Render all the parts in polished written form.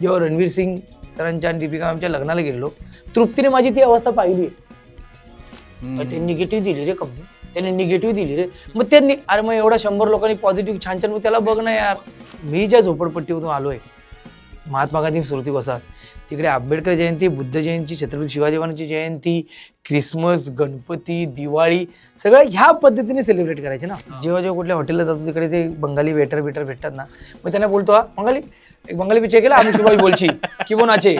जेव्हा रणवीर सिंग सरांच्या आणि दीपिका मॅमच्या लग्नाला गेलो, तृप्तीने माझी ती अवस्था पाहिली. ते निगेटिव्ह दिली रे कंपनी, त्याने निगेटिव्ह दिली रे. मग त्यांनी अरे मग एवढा 100 लोकांनी पॉझिटिव्ह छान छान, मग त्याला बघ ना यार. मी ज्या झोपडपट्टीमधून आलोय, महात्मा गांधी स्मृती वसाहत, तिकडे आंबेडकर जयंती, बुद्ध जयंती, छत्रपती शिवाजी महाराजांची जयंती, क्रिसमस, गणपती, दिवाळी सगळं ह्या पद्धतीने सेलिब्रेट करायचे ना. जेव्हा जेव्हा कुठल्या हॉटेलला जातो तिकडे ते बंगाली वेटर भेटतात ना, मग त्यांना बोलतो हा बंगाली, एक बंगाली पिक्चर केला आम्ही सुभाष बोलची की वो नाचे.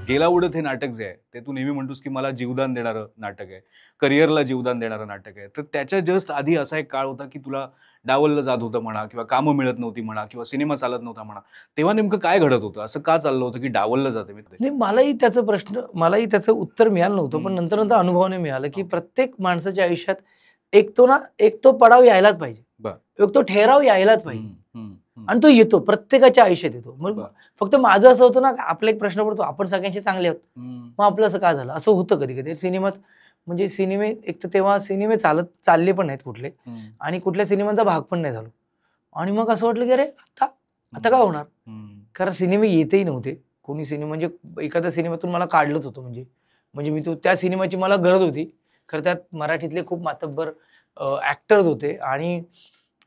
गेला उडत हे नाटक जे आहे ते तू नेहमी म्हणतोस की मला जीवदान देणारं नाटक आहे, करिअरला जीवदान देणारं नाटक आहे. तर त्याच्या जस्ट आधी असा एक काळ होता की तुला डावललं जात होतं म्हणा, किंवा कामं मिळत नव्हती म्हणा, किंवा सिनेमा चालत नव्हता म्हणा. तेव्हा नेमकं काय घडत होतं? असं का चाललं होतं की डावललं जातं? नाही, मलाही त्याचं उत्तर मिळालं नव्हतं. पण नंतर नंतर अनुभवाने मिळालं की प्रत्येक माणसाच्या आयुष्यात एक तो पडाव यायलाच पाहिजे, एक तो ठहराव यायलाच पाहिजे, आणि तो येतो, प्रत्येकाच्या आयुष्यात येतो. मग फक्त माझं असं होतं ना, आपला एक प्रश्न पडतो, आपण सगळ्यांशी चांगले आहोत, मग आपलं असं का झालं? असं होतं कधी कधी सिनेमात. म्हणजे सिनेमे एक तर तेव्हा सिनेमे चालले पण नाहीत कुठले, आणि कुठल्या सिनेमांचा भाग पण नाही झालो. आणि मग असं वाटलं की अरे आता काय होणार? कारण सिनेमे येतही नव्हते. कोणी सिनेमा म्हणजे एखाद्या सिनेमातून मला काढलंच होतं. म्हणजे मी त्या सिनेमाची मला गरज होती. खरं त्यात मराठीतले खूप मातब्बर ऍक्टर्स होते. आणि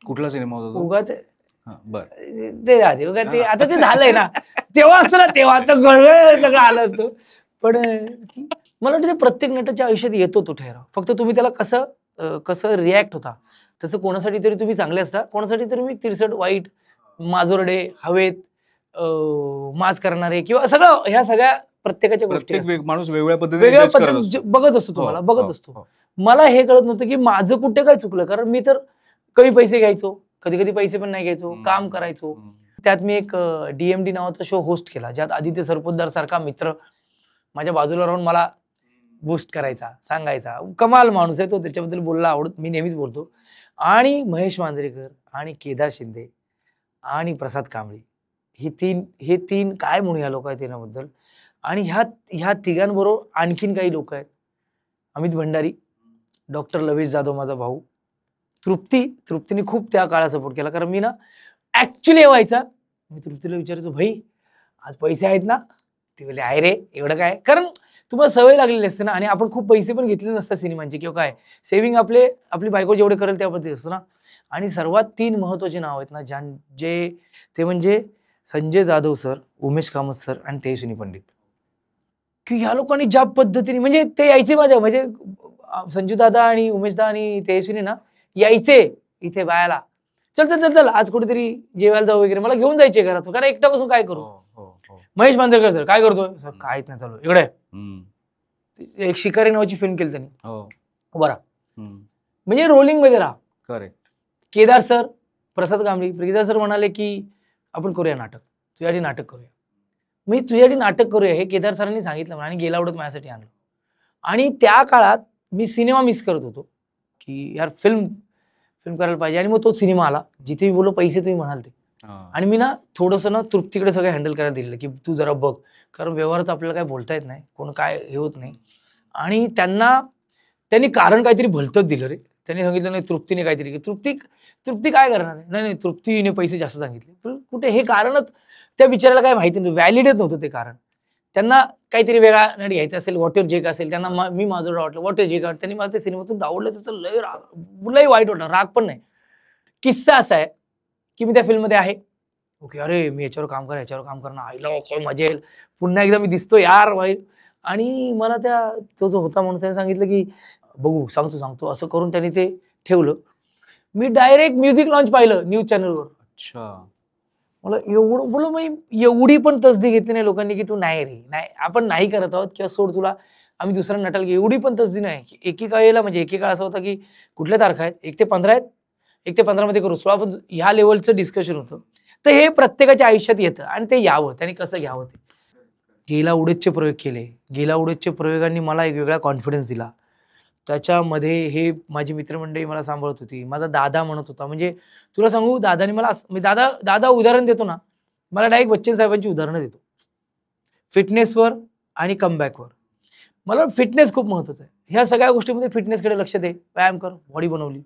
कुठला सिनेमा होता? उगा ते आता ते झालंय ना, तेव्हा असतं ना, तेव्हा आता गळगळ सगळं आलं असतं. पण मला वाटतं प्रत्येक नटाच्या आयुष्यात येतो तो ठहराव. फक्त तुम्ही त्याला कसं रिॲक्ट होता. तसं कोणासाठी तरी तुम्ही चांगले असता, कोणासाठी तरी मी तिरसट, वाईट, माजोरडे, हवेत माज करणारे, किंवा सगळं ह्या सगळ्या प्रत्येकाच्या गोष्टी माणूस वेगळ्या पद्धतीने बघत असतो, तुम्हाला बघत असतो. मला हे कळत नव्हतं की माझं कुठे काय चुकलं. कारण मी तर कमी पैसे घ्यायचो, कधी कधी पैसे पण नाही घ्यायचो, काम करायचो. त्यात मी एक DMD नावाचा शो होस्ट केला, ज्यात आदित्य सरपोतदार सारखा मित्र माझ्या बाजूला राहून मला बूस्ट करायचा, सांगायचा. कमाल माणूस आहे तो, त्याच्याबद्दल बोलला आवडत, मी नेहमीच बोलतो. आणि महेश मांजरेकर आणि केदार शिंदे आणि प्रसाद कांबळी, हे तीन काय म्हणू या लोक आहेत त्यांच्याबद्दल. आणि ह्या तिघांबरोबर आणखीन काही लोक आहेत. अमित भंडारी, डॉक्टर लवेश जाधव माझा भाऊ, तृप्तीने खूप त्या काळात सपोर्ट केला. कारण मी ना ऍक्च्युली व्हायचा, मी तृप्तीला विचारायचो, भाई आज पैसे आहेत ना? ती बोलली आहे रे, एवढं काय. कारण तुम्हाला सवय लागलेली असते ना, आणि आपण खूप पैसे पण घेतले नसतात सिनेमांचे किंवा काय. सेव्हिंग आपली बायको जेवढे करेल त्या पद्धती असतं ना. आणि सर्वात 3 महत्वाचे नाव आहेत ना, ते म्हणजे संजय जाधव सर, उमेश कामत सर आणि तेजस्विनी पंडित. की ह्या लोकांनी ज्या पद्धतीने, म्हणजे ते यायचे माझ्या, म्हणजे संजू दादा आणि उमेश दादा आणि तेजस्विनी ना यायचे इथे बायाला, चल आज कुठेतरी जेवायला जाऊ वगैरे, मला घेऊन जायचे घरात. कारण एकटा बसून काय करू. महेश मांजरेकर सर, काय करतोय सर? काहीच नाही, चालू इकडे. एक शिकारी नावाची फिल्म केली त्यांनी, बरा, म्हणजे रोलिंग मध्ये राहा. Correct. Kedar sir, Prasad Kambli, Kedar sir म्हणाले की आपण करूया नाटक, तुझ्यासाठी नाटक करूया. मी तुझ्यासाठी नाटक करूया हे केदार सरांनी सांगितलं मला, आणि गेला आवडत माझ्यासाठी आणलं. आणि त्या काळात मी सिनेमा मिस करत होतो की यार फिल्म करायला पाहिजे. आणि मग तो सिनेमा आला, जिथे मी बोललो पैसे तुम्ही म्हणाल ते. आणि मी ना थोडंसं ना तृप्तीकडे सगळं हँडल करायला दिलेलं की तू जरा बघ, कारण व्यवहारात आपल्याला काय बोलता येत नाही, कोण काय हे होत नाही. आणि त्यांनी कारण काहीतरी भलतंच दिलं रे. त्यांनी सांगितलं नाही तृप्तीने काहीतरी, तृप्ती काय करणार आहे? नाही तृप्तीने पैसे जास्त सांगितले. कुठे हे कारणच त्या विचारायला काय माहिती नव्हतं, व्हॅलिडेट नव्हतं ते कारण. त्यांना काहीतरी वेगळा नट घ्यायचा असेल, वॉटेवर जे काय असेल, त्यांना मी माझं वाटलं वॉटेवर जे काय. त्यांनी मला त्या सिनेमातून डावडलं, त्याचं लय वाईट वाटलं, राग पण नाही. किस्सा असा आहे की मी त्या फिल्ममध्ये आहे, ओके, अरे मी याच्यावर काम करणं आईला काय मजा येईल, पुन्हा एकदा मी दिसतो यार वाईट. आणि मला तो जो होता म्हणून त्याने सांगितलं की बघू, सांगतो असं करून त्यांनी ते ठेवलं. मी डायरेक्ट म्युझिक लॉन्च पाहिलं न्यूज चॅनलवर. अच्छा. मला एवढी पण तसदी घेतली नाही लोकांनी की तू नाही रे, नाही आपण नाही करत आहोत, किंवा सोड तुला आम्ही दुसऱ्या नटाला घेऊ, एवढी पण तसदी नाही. एकेकाळ असं होतं की कुठल्या तारखा आहेत, 1 ते 15 आहेत, 1 ते 15 मध्ये करू, 16 पण ह्या लेवलचं डिस्कशन होतं. तर हे प्रत्येकाच्या आयुष्यात येतं, आणि ते यावं, त्यांनी कसं घ्यावं. ते गेला उडेतचे प्रयोग केले. गेला उडेतच्या प्रयोगांनी मला एक वेगळा कॉन्फिडन्स दिला. त्याच्यामध्ये हे माझी मित्रमंडळी मला सांभाळत होती, माझा दादा म्हणत होता. म्हणजे तुला सांगू, दादानी मला दादा उदाहरण देतो ना, मला डायरेक्ट बच्चन साहेबांची उदाहरणं देतो फिटनेसवर आणि कमबॅकवर. मला फिटनेस खूप महत्वाचं आहे. ह्या सगळ्या गोष्टीमध्ये फिटनेसकडे लक्ष दे, व्यायाम कर, बॉडी बनवली.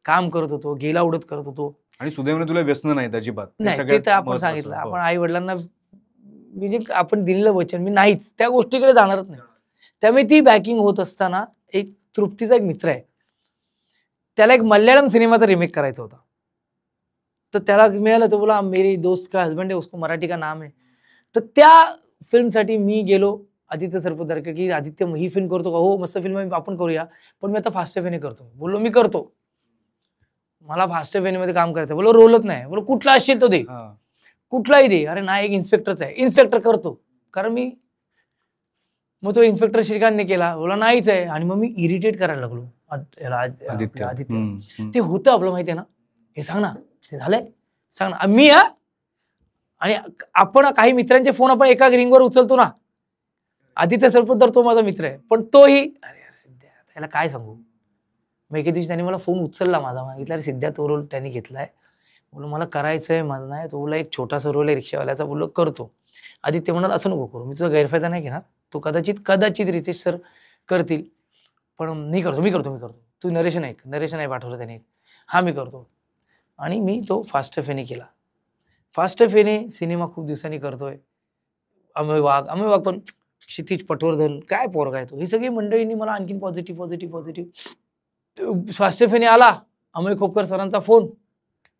काम करत होतो, गेला उडत करत होतो. आणि सुदैवाने तुला व्यसन नाही अजिबात. नाही, ते तर आपण सांगितलं. आपण आई वडिलांना म्हणजे आपण दिलेलं वचन मी नाहीच त्या गोष्टीकडे जाणारच नाही. त्यामुळे ती बॅकिंग होत असताना एक तृप्तीचा एक मित्र आहे, त्याला एक मल्याळम सिनेमाचा रिमेक करायचा होता. तर त्याला मिळालं, तो बोला मेरी दोस्त का हस्बंड है, उसको मराठी का नाम है. तर त्या फिल्मसाठी मी गेलो आदित्य सरपोतदारकडे की आदित्य ही फिल्म करतो का? हो मस्त फिल्म आहे, आपण करूया, पण मी आता फास्ट एफ करतो. बोललो मी करतो, मला फास्ट एफ मध्ये काम करायचं. बोलो रोलच नाही. बोलो कुठला असेल तो दे, कुठलाही दे. अरे नाही, एक इन्स्पेक्टरचा आहे, इन्स्पेक्टर करतो. कारण मी मग तो इन्स्पेक्टर श्रीकांतने केला, बोला नाहीच आहे. आणि मग मी इरिटेट करायला लागलो आदित्य. ते होतं आपलं माहिती आहे ना, हे सांग ना, ते झालंय सांग ना. मी आणि आपण काही मित्रांचे फोन आपण एका रिंगवर उचलतो ना. आदित्य सरपोतदार तो माझा मित्र आहे, पण तोही अरे यार सिद्ध्या त्याला काय सांगू. मग एके दिवशी त्याने मला फोन उचलला माझा, मागितला अरे सिद्ध्या तो रोल त्यांनी घेतलाय. बोलो मला करायचंय, मला नाही. तो बोला एक छोटासा रोल आहे रिक्षावाल्याचा, बोललो करतो. आदित्य म्हणाल असं नको करू, मी तुझा गैरफायदा नाही घेणार, तो कदाचित रितेश सर करतील, पण मी करतो. तू नरेशन आहे पाठवलं त्याने, हा मी करतो. आणि मी तो फास्ट एफ केला. फास्ट एफ सिनेमा खूप दिवसांनी करतोय. अमय वाघ पण क्षितिज पटवर्धन, काय पोरगा आहे तो. ही सगळी मंडळींनी मला आणखीन पॉझिटिव्ह. फास्ट एफ आला अमय खोपकर सरांचा फोन,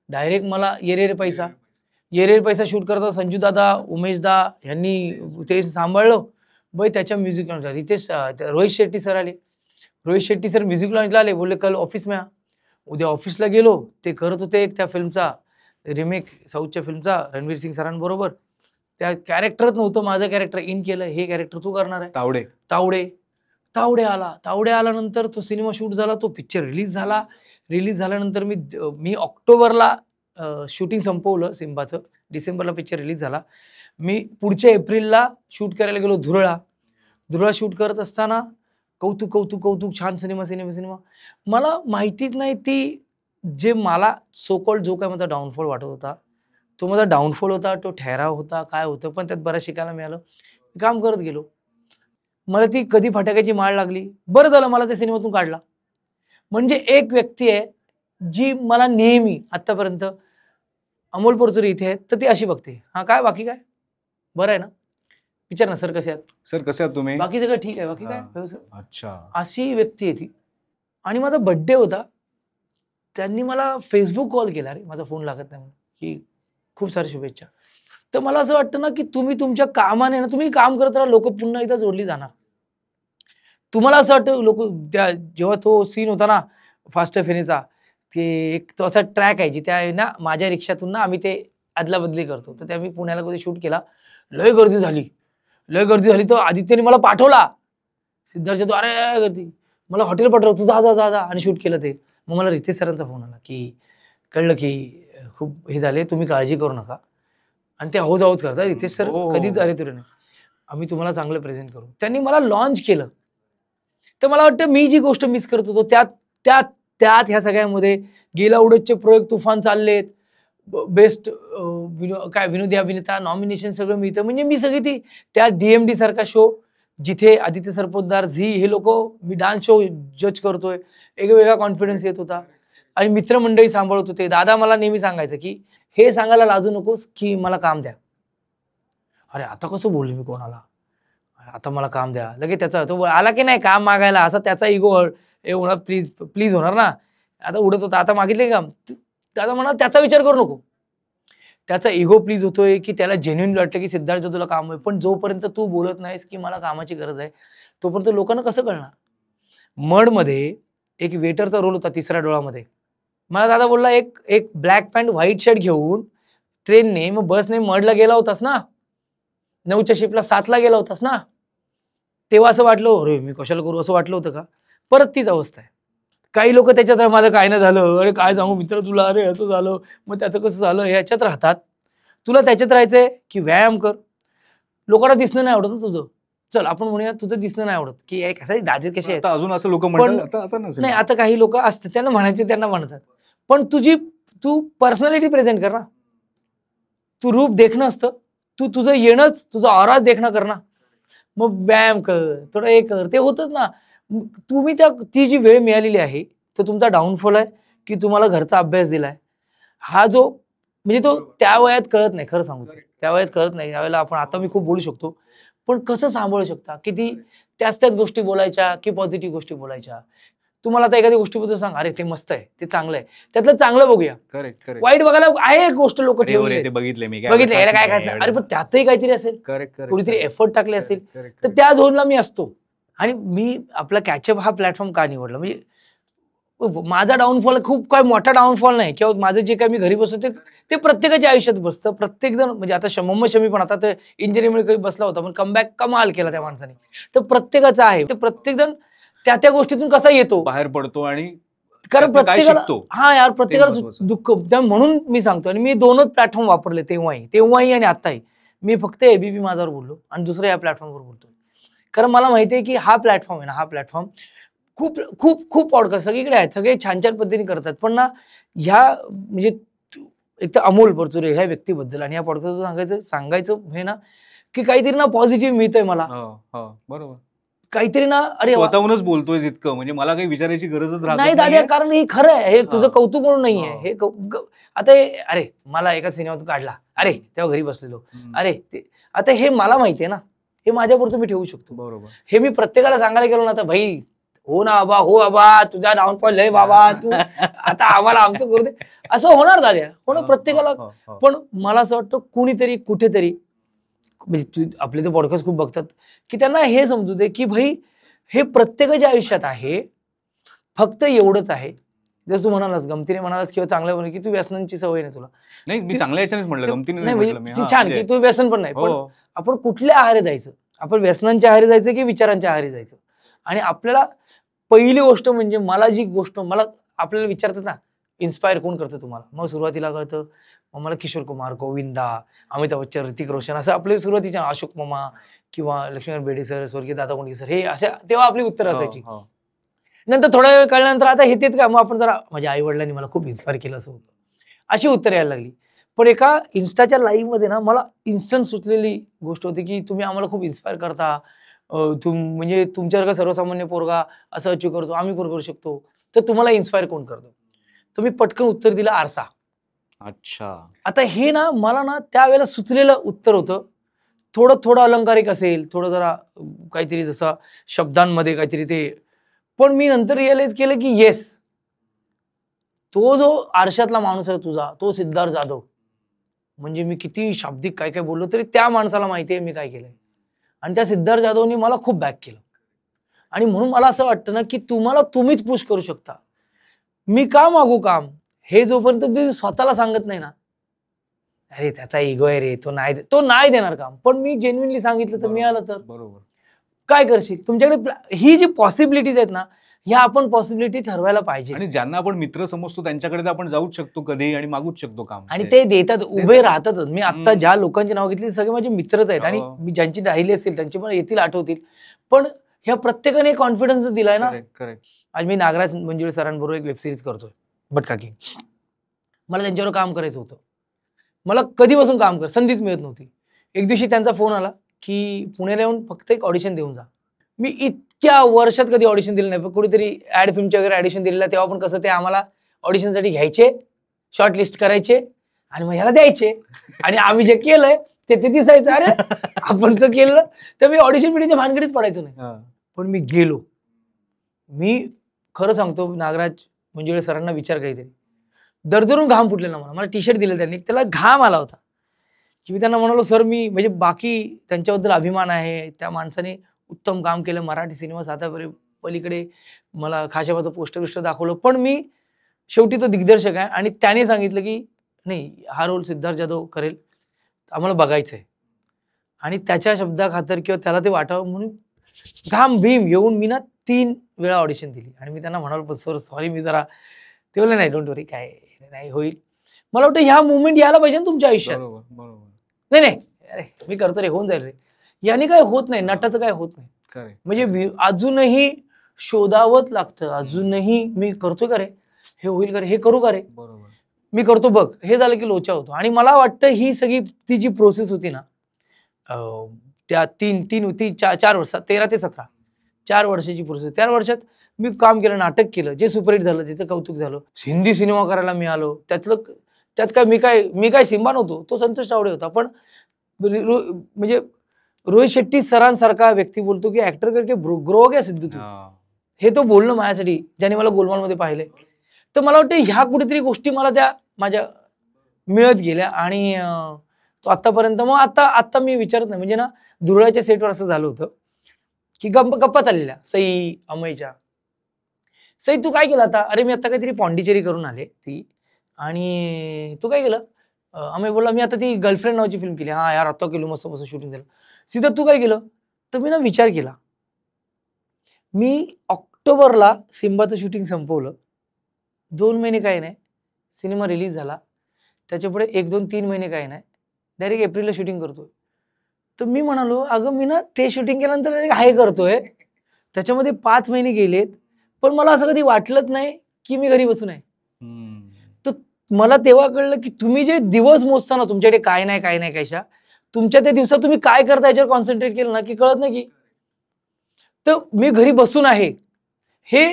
डायरेक्ट मला येरे रे पैसा शूट करता संजू दादा, उमेश दा यांनी ते सांभाळलं. बाई त्याच्या म्युझिक रितेश रोहित शेट्टी सर आले. रोहित शेट्टी सर म्युझिक लॉन्चला आले. बोलले कल ऑफिस में. उद्या ऑफिसला गेलो. ते करत होते एक त्या फिल्मचा रिमेक, साऊथच्या फिल्मचा, रणवीर सिंग सरांबरोबर. त्या कॅरेक्टरच नव्हतं, माझं कॅरेक्टर इन केलं. हे कॅरेक्टर तू करणार आहे. तावडे आल्यानंतर तो सिनेमा शूट झाला, तो पिक्चर रिलीज झाल्यानंतर मी ऑक्टोबरला शूटिंग संपवलं सिम्बाचं. डिसेंबरला पिक्चर रिलीज झाला. मी पुढच्या एप्रिलला शूट करायला गेलो धुरळा शूट करत असताना कौतुक छान सिनेमा. मला माहितीच नाही ती जे मला सोकॉल्ड जो काय माझा डाऊनफॉल वाटत होता, तो माझा डाऊनफॉल होता, तो ठहराव होता, काय होतं. पण त्यात बरं शिकायला मिळालं. काम करत गेलो. मला ती कधी फटाक्याची माळ लागली. बरं झालं मला त्या सिनेमातून काढला. म्हणजे एक व्यक्ती आहे जी मला नेहमी आतापर्यंत, अमोल पोरचुरी इथे आहेत तर ती अशी बघते, हा काय बाकी काय बरं आहे ना, विचार ना सर कसे आहात तुम्ही, बाकी सगळं ठीक आहे, बाकी काय. अच्छा, अशी व्यक्ती आहे ती. आणि माझा बर्थडे होता, त्यांनी मला फेसबुक कॉल केला, रे माझा फोन लागत नाही म्हणून, की खूप साऱ्या शुभेच्छा. तर मला असं वाटतं ना की तुम्ही तुमच्या कामाने ना, तुम्ही काम करत राहा, लोक पुन्हा एकदा जोडली जाणार. तुम्हाला असं वाटतं लोक, त्या जेव्हा तो सीन होता ना फास्ट एफ ते एक तो असा ट्रॅक आहे जिथे आहे ना माझ्या रिक्षातून ना आम्ही ते अदला बदली करतो, तर ते आम्ही पुण्याला कधी शूट केला. लय गर्दी झाली तर आदित्यने मला पाठवला सिद्धार्थच्या द्वारे, गर्दी मला हॉटेल पाठवलं, तू जा आणि शूट केलं ते. मग मला रितेश सरांचा फोन आला की कळलं की खूप हे झाले, तुम्ही काळजी करू नका. आणि ते हौज करता रितेश सर कधीच अरे तुरे नाही, आम्ही तुम्हाला चांगलं प्रेझेंट करू. त्यांनी मला लॉन्च केलं. तर मला वाटतं मी जी गोष्ट मिस करत होतो त्यात ह्या सगळ्यामध्ये गेला उडतचे प्रयोग तुफान चाललेत, बेस्ट विनोदी अभिनेता नॉमिनेशन सगळं मिळतं. म्हणजे मी सगळी ती त्या DMD सारखा शो जिथे आदित्य सरपोतदार, झी हे लोक, मी डान्स शो जज करतोय, एक वेगळा कॉन्फिडन्स येत होता. आणि मित्रमंडळी सांभाळत होते. दादा मला नेहमी सांगायचं की हे सांगायला लाजू नकोस की मला काम द्या. अरे आता कसं बोलले मी कोणाला, आता मला काम द्या, लगेच त्याचा तो आला की नाही काम मागायला, असा त्याचा इगो होणार, प्लीज होणार ना. आता उडत होता, आता मागितले काम, दादा म्हणा त्याचा विचार करू नको. त्याचा इगो प्लीज होतोय की त्याला जेन्युइन वाटतं की सिद्धार्थ तुला काम आहे, पण जोपर्यंत तू बोलत नाहीस की मला कामाची गरज आहे, तोपर्यंत लोकांना कसं कळणार. मडमध्ये एक वेटरचा रोल होता, तिसऱ्या डोळामध्ये. मला दादा बोलला एक ब्लॅक पॅन्ट व्हाईट शर्ट घेऊन ट्रेनने मग बसने मडला गेला होतास ना, 9च्या शिफ्टला 7ला गेला होतास ना, तेव्हा असं वाटलं अरे मी कशाला करू, असं वाटलं होतं का. परत तीच अवस्था आहे. काही लोक त्याच्यात माझं काय नाही झालं, अरे काय सांगू मित्र तुला, अरे असं झालं, मग त्याचं कसं झालं, ह्याच्यात राहतात. तुला त्याच्यात राहायचंय की व्यायाम कर. लोकांना दिसणं नाही आवडत तुझं, चल आपण म्हणूया तुझं दिसणं नाही आवडत की दाजे कसे आहेत, अजून असं लोक म्हणतात नाही. आता काही लोक असतात त्यांना म्हणायचे, त्यांना म्हणतात, पण तू पर्सनॅलिटी प्रेझेंट कर ना. तू रूप देखणं असतं, तू तुझं येणंच, तुझा ऑराच देखणं कर ना. मग व्यायाम कर, थोडं हे कर, ते होतच ना. तुम्ही ती जी वेळ मिळालेली आहे तो तुमचा डाऊनफॉल आहे की तुम्हाला घरचा अभ्यास दिलाय, हा जो म्हणजे तो त्या वयात कळत नाही, खरं सांगू तर. त्या वयात कळत नाही. यावेळेला आपण आता मी खूप बोलू शकतो, पण कसं सांभाळू शकता, किती त्याच गोष्टी बोलायच्या की पॉझिटिव्ह गोष्टी बोलायच्या. तुम्हाला आता एखाद्या गोष्टीबद्दल सांग, अरे ते मस्त आहे, ते चांगलं आहे, त्यातलं चांगलं बघूया. Correct correct. वाईट बघायला आहे एक गोष्ट लोक अरे ठेवली ते बघितले मी, बघितलं याला काय खायचं नाही. अरे पण त्यातही काहीतरी असेल, करेक्ट कुणीतरी एफर्ट टाकले असेल, करेक्ट. तर त्या झोनला मी असतो. आणि मी आपला कॅचअप हा प्लॅटफॉर्म का निवडला, म्हणजे माझा डाऊनफॉल खूप काय मोठा डाऊनफॉल नाही, किंवा माझं जे काय मी घरी बसतो ते प्रत्येकाच्या आयुष्यात बसतं. प्रत्येक जण म्हणजे आता शमी पण आता ते इंजिनिअरिंग बसला होता, पण कमबॅक कमाल केला त्या माणसाने. तर प्रत्येकाचं आहे, ते प्रत्येक जण त्या गोष्टीतून कसा येतो बाहेर पडतो आणि कारण त्यातनं काय प्रत्येकाला शिकतो हा यार ते प्रत्येकाला महत्त्वाचं. दुःख म्हणून मी सांगतो. आणि मी दोनच प्लॅटफॉर्म वापरले तेव्हाही आणि आताही. मी फक्त एबीपी माझावर बोललो आणि दुसरं या प्लॅटफॉर्मवर बोलतो. कारण मला माहिती आहे की हा प्लॅटफॉर्म आहे ना, हा प्लॅटफॉर्म खूप खूप खूप पॉडकास्ट सगळीकडे आहेत, सगळे छान छान पद्धतीने करतात. पण ना ह्या म्हणजे एक तर अमोल परचुरे ह्या व्यक्तीबद्दल आणि या पॉडकास्ट सांगायचं हे ना, की काहीतरी ना पॉझिटिव्ह मिळतंय मला, बरोबर. काहीतरी ना अरे वा. स्वतःहूनच बोलतोय इतकं, म्हणजे मला काही विचारायची गरजच नाही राहत दादा, नाहीये. कारण हे खरं आहे, हे तुझं हा. कौतुक म्हणून नाहीये. हा. हे आता अरे मला एका सिनेमातून काढला, अरे तेव्हा घरी बसलेलो, अरे आता हे मला माहितीये ना, हे माझ्यापुरतं मी ठेवू शकतो. बरोबर. हे मी प्रत्येकाला सांगायला गेलो ना, तर भाई हो ना बाबा, हो बाबा, तुझा डाऊनफॉल लय बाबा, तू आता आम्हाला आमचं करू दे, असं होणार दाद्या, होणं प्रत्येकाला. पण मला असं वाटतं कुणीतरी कुठेतरी, म्हणजे आपले ते पॉडकास्ट खूप बघतात, की त्यांना हे समजू दे की भाई हे प्रत्येकाच्या आयुष्यात आहे, फक्त एवढंच आहे. जसं तू म्हणालास, गमतीने म्हणालास किंवा चांगल्या म्हणे की तू व्यसनांची सवय नाही तुला. नाही, मी चांगल्या याच्यानेच म्हटलं, गमतीने नाही नाही म्हटलं मी. म्हणजे छान की तू व्यसन पण नाही, पण हो. आपण कुठल्या आहारी जायचं, आपण व्यसनांच्या आहारी जायचं की विचारांच्या आहारी जायचं. आणि आपल्याला पहिली गोष्ट म्हणजे मला आपल्याला विचारतात ना, इन्स्पायर कोण करतं तुम्हाला, मग सुरुवातीला कळतं, मग मला किशोर कुमार, गोविंदा, अमिताभ बच्चन, ऋतिक रोशन, असं आपले सुरुवातीच्या अशोक मामा किंवा लक्ष्मण बेर्डे सर, स्वर्गीय दादा कोंडके सर, हे असे तेव्हा आपली उत्तर असायची. नंतर थोड्या वेळ कळल्यानंतर आता हे तेच का, मग आपण जरा माझ्या आई वडिलांनी मला खूप इन्स्पायर केलं असं होतं, अशी उत्तर यायला लागली. पण एका इन्स्टाच्या लाईव्ह मध्ये ना मला इन्स्टंट सुचलेली गोष्ट होती की तुम्ही आम्हाला खूप इन्स्पायर करता, म्हणजे तुमच्यासारखा सर्वसामान्य पोरगा असं अचीव करतो, आम्ही पण करू शकतो, तर तुम्हाला इन्स्पायर कोण करतो. तर मी पटकन उत्तर दिलं, आरसा. अच्छा. आता हे ना मला ना त्यावेळेला सुचलेलं उत्तर होतं, थोडं अलंकारिक असेल, थोडं जरा काहीतरी जसं शब्दांमध्ये काहीतरी ते, पण मी नंतर रिअलाइज केलं की येस, तो जो आरशातला माणूस आहे तुझा, तो सिद्धार्थ जाधव. म्हणजे मी किती शाब्दिक काय काय बोललो तरी त्या माणसाला माहिती आहे मी काय केलंय, आणि त्या सिद्धार्थ जाधवनी मला खूप बॅक केलं. आणि म्हणून मला असं वाटतं ना की तुम्हीच पुश करू शकता. मी का मागू काम, हे जोपर्यंत मी स्वतःला सांगत नाही ना, अरे त्याचा इगो आहे रे, तो नाही देणार काम. पण मी जेन्युइनली सांगितलं तर मिळालं तर बरोबर. काय करशील. तुमच्याकडे ही जी पॉसिबिलिटीज आहेत ना, ह्या आपण पॉसिबिलिटी ठरवायला पाहिजे. आणि ज्यांना आपण मित्र समजतो त्यांच्याकडे तर आपण जाऊच शकतो कधीही आणि मागूच शकतो काम, आणि ते देतात, उभे राहतातच. मी आता ज्या लोकांची नाव घेतली सगळे माझे मित्रच आहेत, आणि मी ज्यांची राहिली असेल त्यांची पण येतील, आठवतील. पण ह्या प्रत्येकाने कॉन्फिडन्स दिलाय ना. आज मी नागराज मंजुळे सरांबरोबर एक वेब सिरीज करतोय, बटकाकी. मला त्यांच्यावर काम करायचं होतं, मला कधीपासून काम संधीच मिळत नव्हती. एक दिवशी त्यांचा फोन आला की पुण्याला येऊन फक्त एक ऑडिशन देऊन जा. मी इतक्या वर्षात कधी ऑडिशन दिलं नाही, पण कुठेतरी ऍड फिल्मच्या वगैरे ऑडिशन दिलेला, तेव्हा पण कसं ते आम्हाला ऑडिशनसाठी घ्यायचे, शॉर्ट लिस्ट करायचे आणि मग ह्याला द्यायचे, आणि आम्ही जे केलंय ते दिसायचं, अरे आपण तर केलं. तर मी ऑडिशन पिढीच्या भानगडीच पडायचो नाही. पण मी गेलो. मी खरं सांगतो, नागराज मंजुळे सरांना विचार काहीतरी, दरदरून घाम फुटलेला मला टी शर्ट दिलं त्यांनी, त्याला घाम आला होता, की मी त्यांना म्हणालो, सर मी म्हणजे बाकी त्यांच्याबद्दल अभिमान आहे, त्या माणसाने उत्तम काम केलं, मराठी सिनेमा सातापर्यंत पलीकडे मला खाशाबाचं पोस्टर दाखवलं, पण मी शेवटी तो दिग्दर्शक आहे, आणि त्याने सांगितलं की नाही, हा रोल सिद्धार्थ जाधव करेल, आम्हाला बघायचंय. आणि त्याच्या शब्दाखातर किंवा त्याला ते वाटावं म्हणून घाम भीम येऊन मी ना 3 वेळा ऑडिशन दिली. आणि मी त्यांना म्हणालो, सर सॉरी, मी जरा, ते बोलले नाही, डोंट वरी, काय नाही होईल. मला वाटतं ह्या मुवमेंट यायला पाहिजे ना तुमच्या आयुष्यात. नाही अरे मी करतो रे, होऊन जाईल रे, याने काय होत नाही, नटाचं काय होत नाही. म्हणजे अजूनही शोधावंच लागतं, अजूनही मी करतोय का रे, हे होईल का रे, हे करू का रे, मी करतो बघ, हे झालं की लोचा होतो. आणि मला वाटतं ही सगळी ती जी प्रोसेस होती ना, त्या 4 वर्षात 13 ते 17 4 वर्षाची प्रोसेस. 4 वर्षात मी काम केलं, नाटक केलं, जे सुपरहिट झालं, ज्याचं कौतुक झालं. हिंदी सिनेमा करायला मिळालो. त्यात काय मी काय सिम्बा नव्हतो, तो संतोष तावडे होता. पण म्हणजे रोहित शेट्टी सरांसारखा व्यक्ती बोलतो की ऍक्टर करके ग्रो हो गया सिद्धू तू. हे तो बोलणं माझ्यासाठी, ज्याने मला गोलमालमध्ये पाहिले. तर मला वाटतं ह्या कुठेतरी गोष्टी मला त्या माझ्या मिळत गेल्या. आणि आतापर्यंत मग आता मी विचारत नाही. म्हणजे ना, धुरळ्याच्या सेटवर असं झालं होतं की गप्पा चाललेल्या सई अमयच्या. सई तू काय केलं आता? अरे मी आता काहीतरी पॉंडिचेरी करून आले ती. आणि तू काय केलं? अमय बोलला मी आता ती गर्लफ्रेंड नावाची फिल्म केली. हा यार आता केलो, मस्त मस्त शूटिंग झालं. सीधा तू काय केलं? तर मी ना विचार केला. मी ऑक्टोबरला सिम्बाचं शूटिंग संपवलं. 2 महिने काही नाही, सिनेमा रिलीज झाला. त्याच्या पुढे 1, 2, 3 महिने काही नाही, डायरेक्ट एप्रिलला शूटिंग करतोय. तर मी म्हणालो अगं मी ना ते शूटिंग केल्यानंतर डायरेक्ट हाय करतोय. त्याच्यामध्ये 5 महिने गेलेत, पण मला असं कधी वाटलंच नाही की मी घरी बसून आहे. तर मला तेव्हा कळलं की तुम्ही जे दिवस मोजता ना, तुमच्याकडे काय नाही कायशा, तुमच्या त्या दिवसात तुम्ही काय करता याच्यावर कॉन्सन्ट्रेट केलं ना की कळत नाही की. तर मी घरी बसून आहे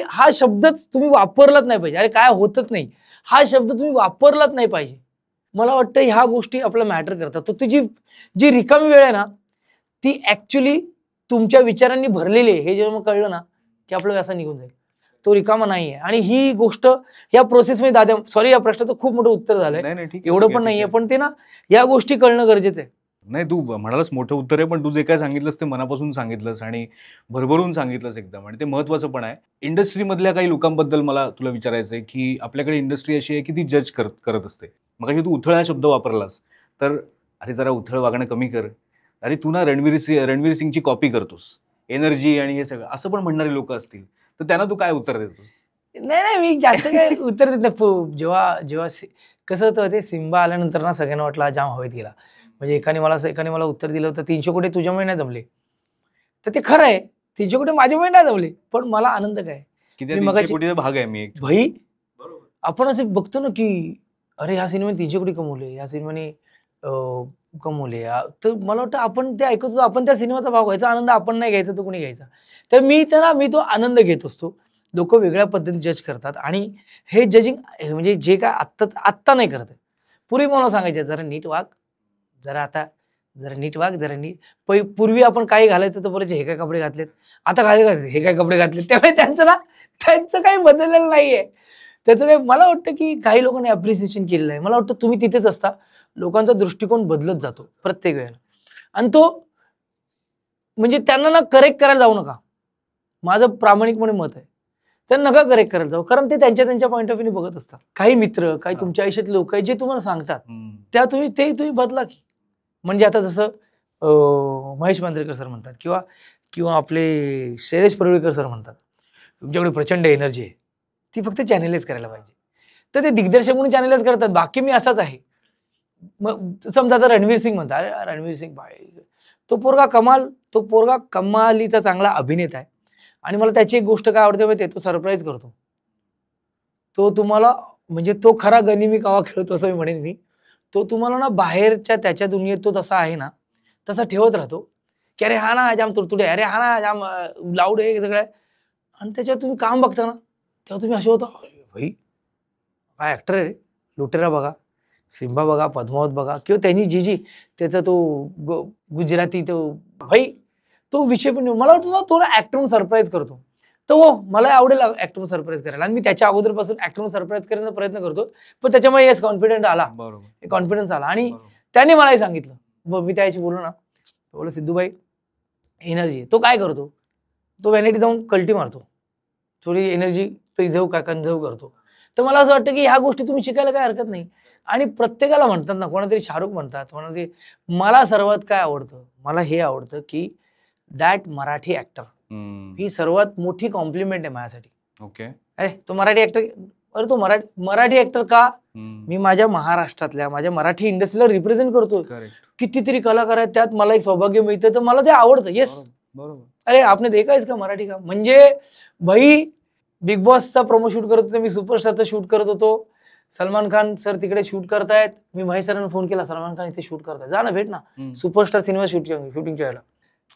हा शब्दच तुम्ही वापरलाच नाही पाहिजे. अरे काय होतच नाही हा शब्द तुम्ही वापरलाच नाही पाहिजे. मला वाटतं ह्या गोष्टी आपला मॅटर करतात. तर तुझी जी रिकामी वेळ आहे ना, ती ऍक्च्युली तुमच्या विचारांनी भरलेली आहे. हे जेव्हा कळलं ना की आपला व्यसन निघून जाईल, तो रिकामा नाहीये. आणि ही गोष्ट या प्रोसेसमध्ये दादा, सॉरी या प्रश्नाचं खूप मोठं उत्तर झालंय, एवढं पण नाहीये, पण ते ना या गोष्टी कळणं गरजेचं आहे. नाही, तू म्हणालास मोठं उत्तर आहे, पण तू जे काय सांगितलंस ते मनापासून सांगितलंस आणि भरभरून सांगितलंस एकदम, आणि ते महत्वाचं पण आहे. इंडस्ट्रीमधल्या काही लोकांबद्दल मला तुला विचारायचं आहे की आपल्याकडे इंडस्ट्री अशी आहे की ती जज करत असते. मग तू उथळ हा शब्द वापरलास, तर अरे जरा उथळ वागणं कमी कर, अरे तू ना रणवीर सिंगची कॉपी करतोस, एनर्जी आणि हे सगळं असं पण म्हणणारे लोक असतील, तर त्यांना तू काय उत्तर देतोस? नाही मी जास्त काय उत्तर देत नाही. जेव्हा कसं होतं ते सिम्बा आल्यानंतर ना सगळ्यांना वाटलं जाम हवेत गेला. म्हणजे एकाने मला उत्तर दिलं होतं 300 कोटी तुझ्यामुळे नाही जमले. तर ते खरं आहे, 300 कोटी माझ्यामुळे नाही जमले, पण मला आनंद काय की त्या 300 कोटीचा भाग आहे मी. भाई आपण असं बघतो ना की अरे ह्या सिनेमाने 300 कोटी कमवले, ह्या सिनेमाने कमवले. तर मला वाटतं आपण ते ऐकतो, आपण त्या सिनेमाचा भाग व्हायचा. आनंद आपण नाही घ्यायचा, तो कोणी घ्यायचा. तर मी तो आनंद घेत असतो. लोक वेगळ्या पद्धतीने जज करतात आणि हे जजिंग म्हणजे जे काय आत्ता नाही करत. पूर्वी मला सांगायचे जरा नीट वाग, जरा नीट वाग, जरा नीट. पूर्वी आपण काही घालायचं तर बोलायचे हे काय कपडे घातलेत, आता काय हे काय कपडे घातलेत. त्यामुळे त्यांचं काही बदललेलं नाहीये. त्याचं काही मला वाटतं की काही लोकांनी अप्रिसिएशन केलेलं आहे. मला वाटतं तुम्ही तिथेच असता, लोकांचा दृष्टिकोन बदलत जातो प्रत्येक वेळेला. आणि तो म्हणजे त्यांना ना करेक्ट करायला जाऊ नका, माझं प्रामाणिकपणे मत आहे. त्यांना नका करेक्ट करायला जाऊ, कारण ते त्यांच्या पॉईंट ऑफ व्ह्यूने बघत असतात. काही मित्र, काही तुमच्या आयुष्यात लोक आहेत जे तुम्हाला सांगतात, त्या तुम्ही बदला की. म्हणजे आता जसं महेश मांजरेकर सर म्हणतात किंवा आपले शैलेश परुळेकर सर म्हणतात, तुमच्याकडे प्रचंड एनर्जी आहे, ती फक्त चॅनलाइज करायला पाहिजे. तर ते दिग्दर्शक म्हणून चॅनलाइज करतात, बाकी मी असाच आहे. मग समजा आता रणवीर सिंग म्हणतात, अरे रणवीर सिंग भाई तो पोरगा कमालीचा चांगला अभिनेता आहे. आणि मला त्याची एक गोष्ट काय आवडते माहिती आहे, तो सरप्राईज करतो. तो तुम्हाला म्हणजे तो खरा गनिमी कावा खेळतो असं मी म्हणेन मी. तो तुम्हाला ना बाहेरच्या त्याच्या दुनियेत तो तसा आहे ना, तसा ठेवत राहतो की अरे हा ना जाम तुडतुडे, अरे हा ना जाम लाऊड आहे सगळं. आणि त्याच्यावर तुम्ही काम बघता ना, तेव्हा तुम्ही असे होता भाई काय ऍक्टर आहे रे. लुटेरा बघा, सिम्बा बघा, पद्मावत बघा, किंवा त्यांनी जी त्याचा तो गुजराती तो भाई तो विषय पण मला वाटतं ना थोडा ऍक्टर म्हणून सरप्राईज करतो. तर हो मला आवडेल ऍक्टर म्हणून सरप्राईज करायला, आणि मी त्याच्या अगोदरपासून ऍक्टर म्हणून सरप्राईज करण्याचा प्रयत्न करतो. पण त्याच्यामुळे येस कॉन्फिडन्स आला आणि त्याने मलाही सांगितलं. मी त्याशी बोललो ना, बोललो सिद्धूबाई एनर्जी. तो काय करतो, तो व्हॅनिटी जाऊन कल्टी मारतो, थोडी एनर्जी कन्झर्व करतो. तर मला असं वाटतं की ह्या गोष्टी तुम्ही शिकायला काय हरकत नाही. आणि प्रत्येकाला म्हणतात ना, कोणातरी शाहरुख म्हणतात, कोणातरी. मला सर्वात काय आवडतं, मला हे आवडतं की दॅट मराठी ऍक्टर ही सर्वात मोठी कॉम्प्लिमेंट आहे माझ्यासाठी. ओके, अरे तो मराठी ऍक्टर, अरे तो मराठी ऍक्टर का, मी माझ्या महाराष्ट्रातल्या माझ्या मराठी इंडस्ट्रीला रिप्रेझेंट करतोय. कितीतरी कलाकार आहेत, त्यात मला एक सौभाग्य मिळतं, तर मला ते आवडतं. येस बरोबर. अरे आपने देखा इसका मराठी का, म्हणजे भाई बिग बॉसचा प्रोमो शूट करत होतो मी, सुपरस्टारचा शूट करत होतो. सलमान खान सर तिकडे शूट करतायत. मी महेश सरांना फोन केला, सलमान खान इथे शूट करतायत, जा ना भेट ना सुपरस्टार सिनेमा शूटिंगच्या वेळेला.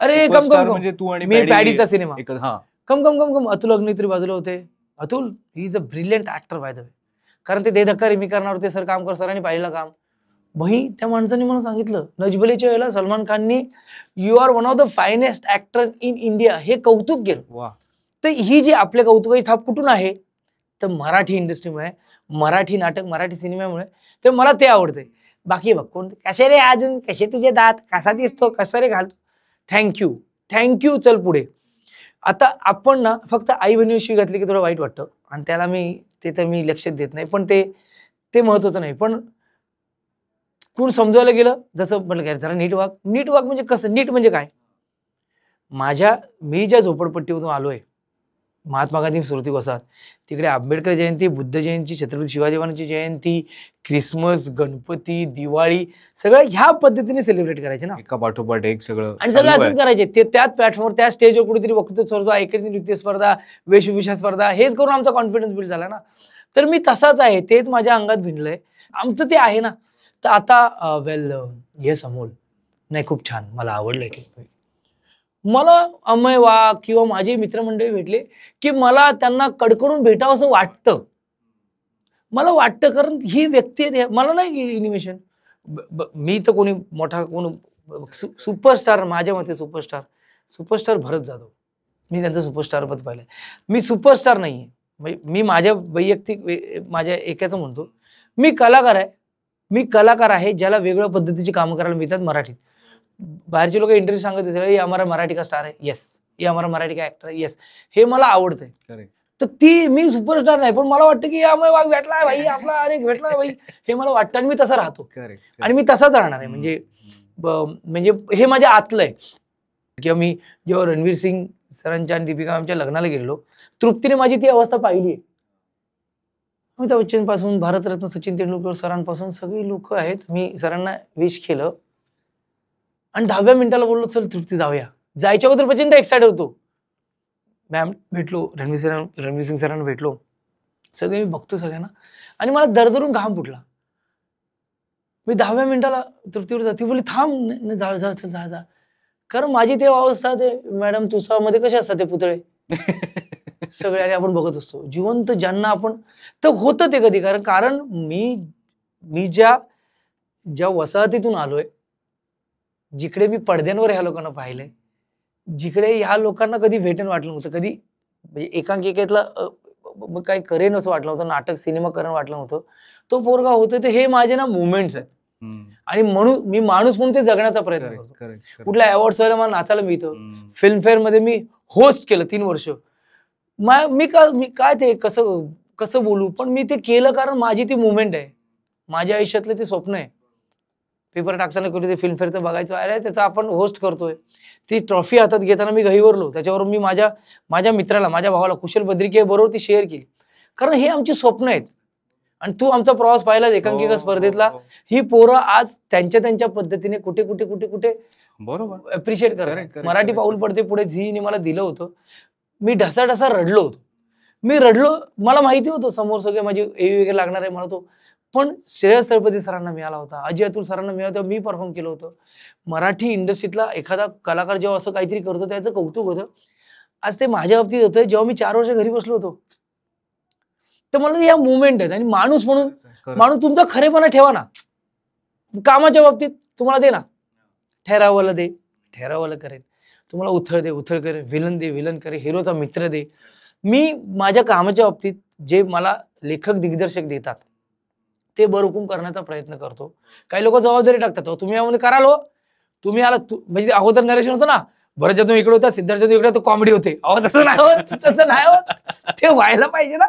अरे कम म्हणजे तू आणि मी पॅडीचा सिनेमा कम कम कम कम अतुल अग्निहोत्री बाजूला होते. Atul he is a brilliant actor by the way. कारण ते दे धक्का रे मी करणार होते, सर काम कर, सरांनी पाहिलं काम. भाई त्या माणसाने मला सांगितलं नजबलेच्या वेळेला सलमान खाननी you are one of the finest actor in India हे कौतुक केलं. वा. तर ही जी आपल्या कौतुकाची थाप कुठून आहे, तर मराठी इंडस्ट्रीमुळे, मराठी नाटक, मराठी सिनेमामुळे. तर मला ते आवडतंय. बाकी बघ कोण कसे रे अजून, कसे तुझे दात, कसा दिसतो, कसं रे घालतो, थँक्यू थँक्यू, चल पुढे. आता आपण ना फक्त आई बहिणीविषयी घातली की थोडं वाईट वाटतं आणि त्याला ते तर मी लक्षात देत नाही, पण ते महत्वाचं नाही. पण कोण समजावलं गेलं जसं म्हटलं काय जरा नीट वाग. नीट वाग म्हणजे कसं, नीट म्हणजे काय, मी ज्या झोपडपट्टीमधून आलोय, महात्मा गांधी स्मृती वसाहत, तिकडे आंबेडकर जयंती, बुद्ध जयंती, छत्रपती शिवाजी महाराजांची जयंती, क्रिसमस, गणपती, दिवाळी सगळं ह्या पद्धतीने सेलिब्रेट करायचे ना, एका पाठोपाठ एक सगळं, आणि सगळं असंच करायचे. ते त्याच प्लॅटफॉर्मवर, त्या स्टेजवर कुठेतरी वक्तृत्व स्पर्धा, एखादी नृत्य स्पर्धा, वेशभूषा स्पर्धा, हेच करून आमचा कॉन्फिडन्स बिल्ड झाला ना. तर मी तसाच आहे, तेच माझ्या अंगात भिनलंय, आमचं ते आहे ना. तर आता वेल येस अमोल, नाही खूप छान, मला आवडलंय ते. मला अमय वाघ किंवा माझे मित्रमंडळी भेटले की मला त्यांना कडकडून भेटावं असं वाटतं. मला वाटतं कारण ही व्यक्ती आहे, मला नाही इनिमेशन. मी तर कोणी मोठा कोण सुपरस्टार, माझ्या मते सुपरस्टार भरत जाधव, मी त्यांचं सुपरस्टार पद पाहिलंय. मी सुपरस्टार नाहीये, म्हणजे मी माझ्या वैयक्तिक माझ्या एकाचं म्हणतो, मी कलाकार आहे ज्याला वेगळ्या पद्धतीची कामं करायला मिळतात मराठीत. बाहेरचे लोक इंटरव्ह्यू सांगत असेल ये हमारा मराठी का स्टार आहे, येस, ये हमारा मराठी का ऍक्टर आहे, येस, हे मला आवडतंय. तर मी सुपरस्टार नाही, पण मला वाटतं की अमय वाघ भेटला भाई आपला, अरे भेटला भाई, हे मला वाटतं आणि मी तसा राहतो आणि मी तसाच राहणार आहे. म्हणजे हे माझ्या आतलं आहे. किंवा मी जेव्हा रणवीर सिंग सरांच्या आणि दीपिका आमच्या लग्नाला गेलेलो, तृप्तीने माझी ती अवस्था पाहिली आहे. अमिताभ बच्चन पासून, भारतरत्न सचिन तेंडुलकर सरांपासून सगळी लोक आहेत. मी सरांना विश केलं आणि 10व्या मिनिटाला बोललो चल तृप्ती जाऊया. जायच्या अगोदर प्रचंड एक्साइटेड होतो. मॅम भेटलो, रणवीर सिंग सरांना भेटलो, सगळे मी बघतो सगळ्यांना आणि मला दरदरून घाम फुटला. मी 10व्या मिनिटाला तृप्तीवर जाते, बोलली थांब जा. कारण माझी ते अवस्था, ते मॅडम तुसामध्ये कसे असतात ते पुतळे सगळे, आणि आपण बघत असतो जिवंत ज्यांना आपण, तर होतं ते कधी, कारण मी ज्या वसाहतीतून आलोय, जिकडे मी पडद्यांवर ह्या लोकांना पाहिलंय, जिकडे ह्या लोकांना कधी भेटेन वाटलं नव्हतं, कधी म्हणजे एकांकिकेतला काही करेन असं वाटलं नव्हतं, नाटक सिनेमा करेन वाटलं नव्हतं, तो पोरगा होतं. ते हे माझे ना मुवमेंट्स आहेत आणि म्हणून मी माणूस म्हणून ते जगण्याचा प्रयत्न करतो. कुठल्या अवॉर्ड्स वेळेला मला नाचायला मिळतं. फिल्मफेअर मध्ये मी होस्ट केलं 3 वर्ष. मी काय ते कसं बोलू, पण मी ते केलं कारण माझी ती मुवमेंट आहे, माझ्या आयुष्यातलं ते स्वप्न आहे. पेपर टाकताना कुठे ते फिल्मफेअरचं बघायचं, अरे त्याचा आपण होस्ट करतोय. ती ट्रॉफी हातात घेताना मी गहिवरलो. त्याच्यावर मी माझ्या मित्राला, माझ्या भावाला कुशल बद्रिके बरोबर ती शेअर केली, कारण हे आमची स्वप्न आहेत. आणि तू आमचा प्रवास पाहिला एकांकिका स्पर्धेतला, ही पोरं आज त्यांच्या पद्धतीने कुठे बरोबर अप्रिशिएट करतात. मराठी पाऊल पडते पुढे झीने मला दिलं होतं. मी ढसाढसा रडलो होतो. मला माहिती होतं समोर सगळे माझी एवी वगैरे लागणार आहे म्हणतो, पण श्रेयस तळपदे सरांना मिळाला होता, अजय अतुल सरांना मिळाला होता, मी परफॉर्म केलं होतं. मराठी इंडस्ट्रीतला एखादा कलाकार जेव्हा असं काहीतरी करतो त्याचं कौतुक होतं. आज ते माझ्या बाबतीत होतं, जेव्हा मी 4 वर्ष घरी बसलो होतो, तर मला या मुवमेंट आहेत. आणि माणूस म्हणून तुमचा खरेपणा ठेवा ना. कामाच्या बाबतीत तुम्हाला दे ना, ठहरावाला करेन, तुम्हाला उथळ करेन, विलन करेन, हिरोचा मित्र दे. मी माझ्या कामाच्या बाबतीत जे मला लेखक दिग्दर्शक देतात ते बरहुकूम करण्याचा प्रयत्न करतो. काही लोक जबाबदारी टाकतात, तुम्ही यामध्ये कराल, हो तुम्ही आला, म्हणजे अगोदर नरेशन होतं ना, भरत तुम्ही इकडे होता, सिद्धार्थ इकडे, तो कॉमेडी होते. तसं नाही होत, ते व्हायला पाहिजे ना.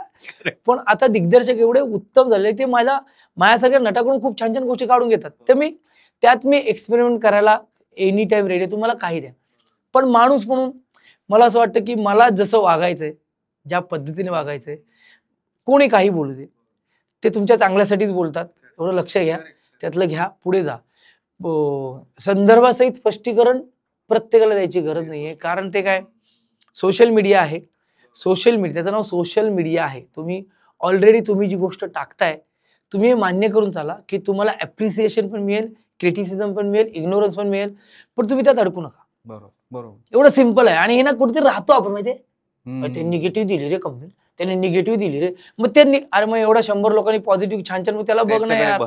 पण आता दिग्दर्शक एवढे उत्तम झाले, ते माझ्यासारख्या नटाकडून खूप छान छान गोष्टी काढून घेतात. तर मी एक्सपेरिमेंट करायला एनी टाइम रेडी, तुम्हाला काही द्या. पण माणूस म्हणून मला असं वाटतं की मला जसं वागायचंय, ज्या पद्धतीने वागायचंय, कोणी काही बोलू दे, ते तुमच्या चांगल्यासाठीच बोलतात, एवढं लक्ष घ्या, त्यातलं घ्या, पुढे जा. संदर्भासहित स्पष्टीकरण प्रत्येकाला द्यायची गरज नाहीये, कारण ते काय सोशल मीडिया आहे. त्याचं नाव सोशल मीडिया आहे. तुम्ही जी गोष्ट टाकताय, तुम्ही हे मान्य करून चाला की तुम्हाला ऍप्रिसिएशन पण मिळेल, क्रिटिसिझम पण मिळेल, इग्नोरन्स पण मिळेल, पण तुम्ही त्यात अडकू नका. बरोबर, एवढं सिम्पल आहे. आणि हे ना कुठेतरी राहतो आपण, माहितीये, ते निगेटिव्ह दिली रे कंपनी, त्याने निगेटिव्ह दिली रे, मग त्यांनी अरे मग एवढा 100 लोकांनी पॉझिटिव्ह छान छान, मग त्याला बघ ना यार.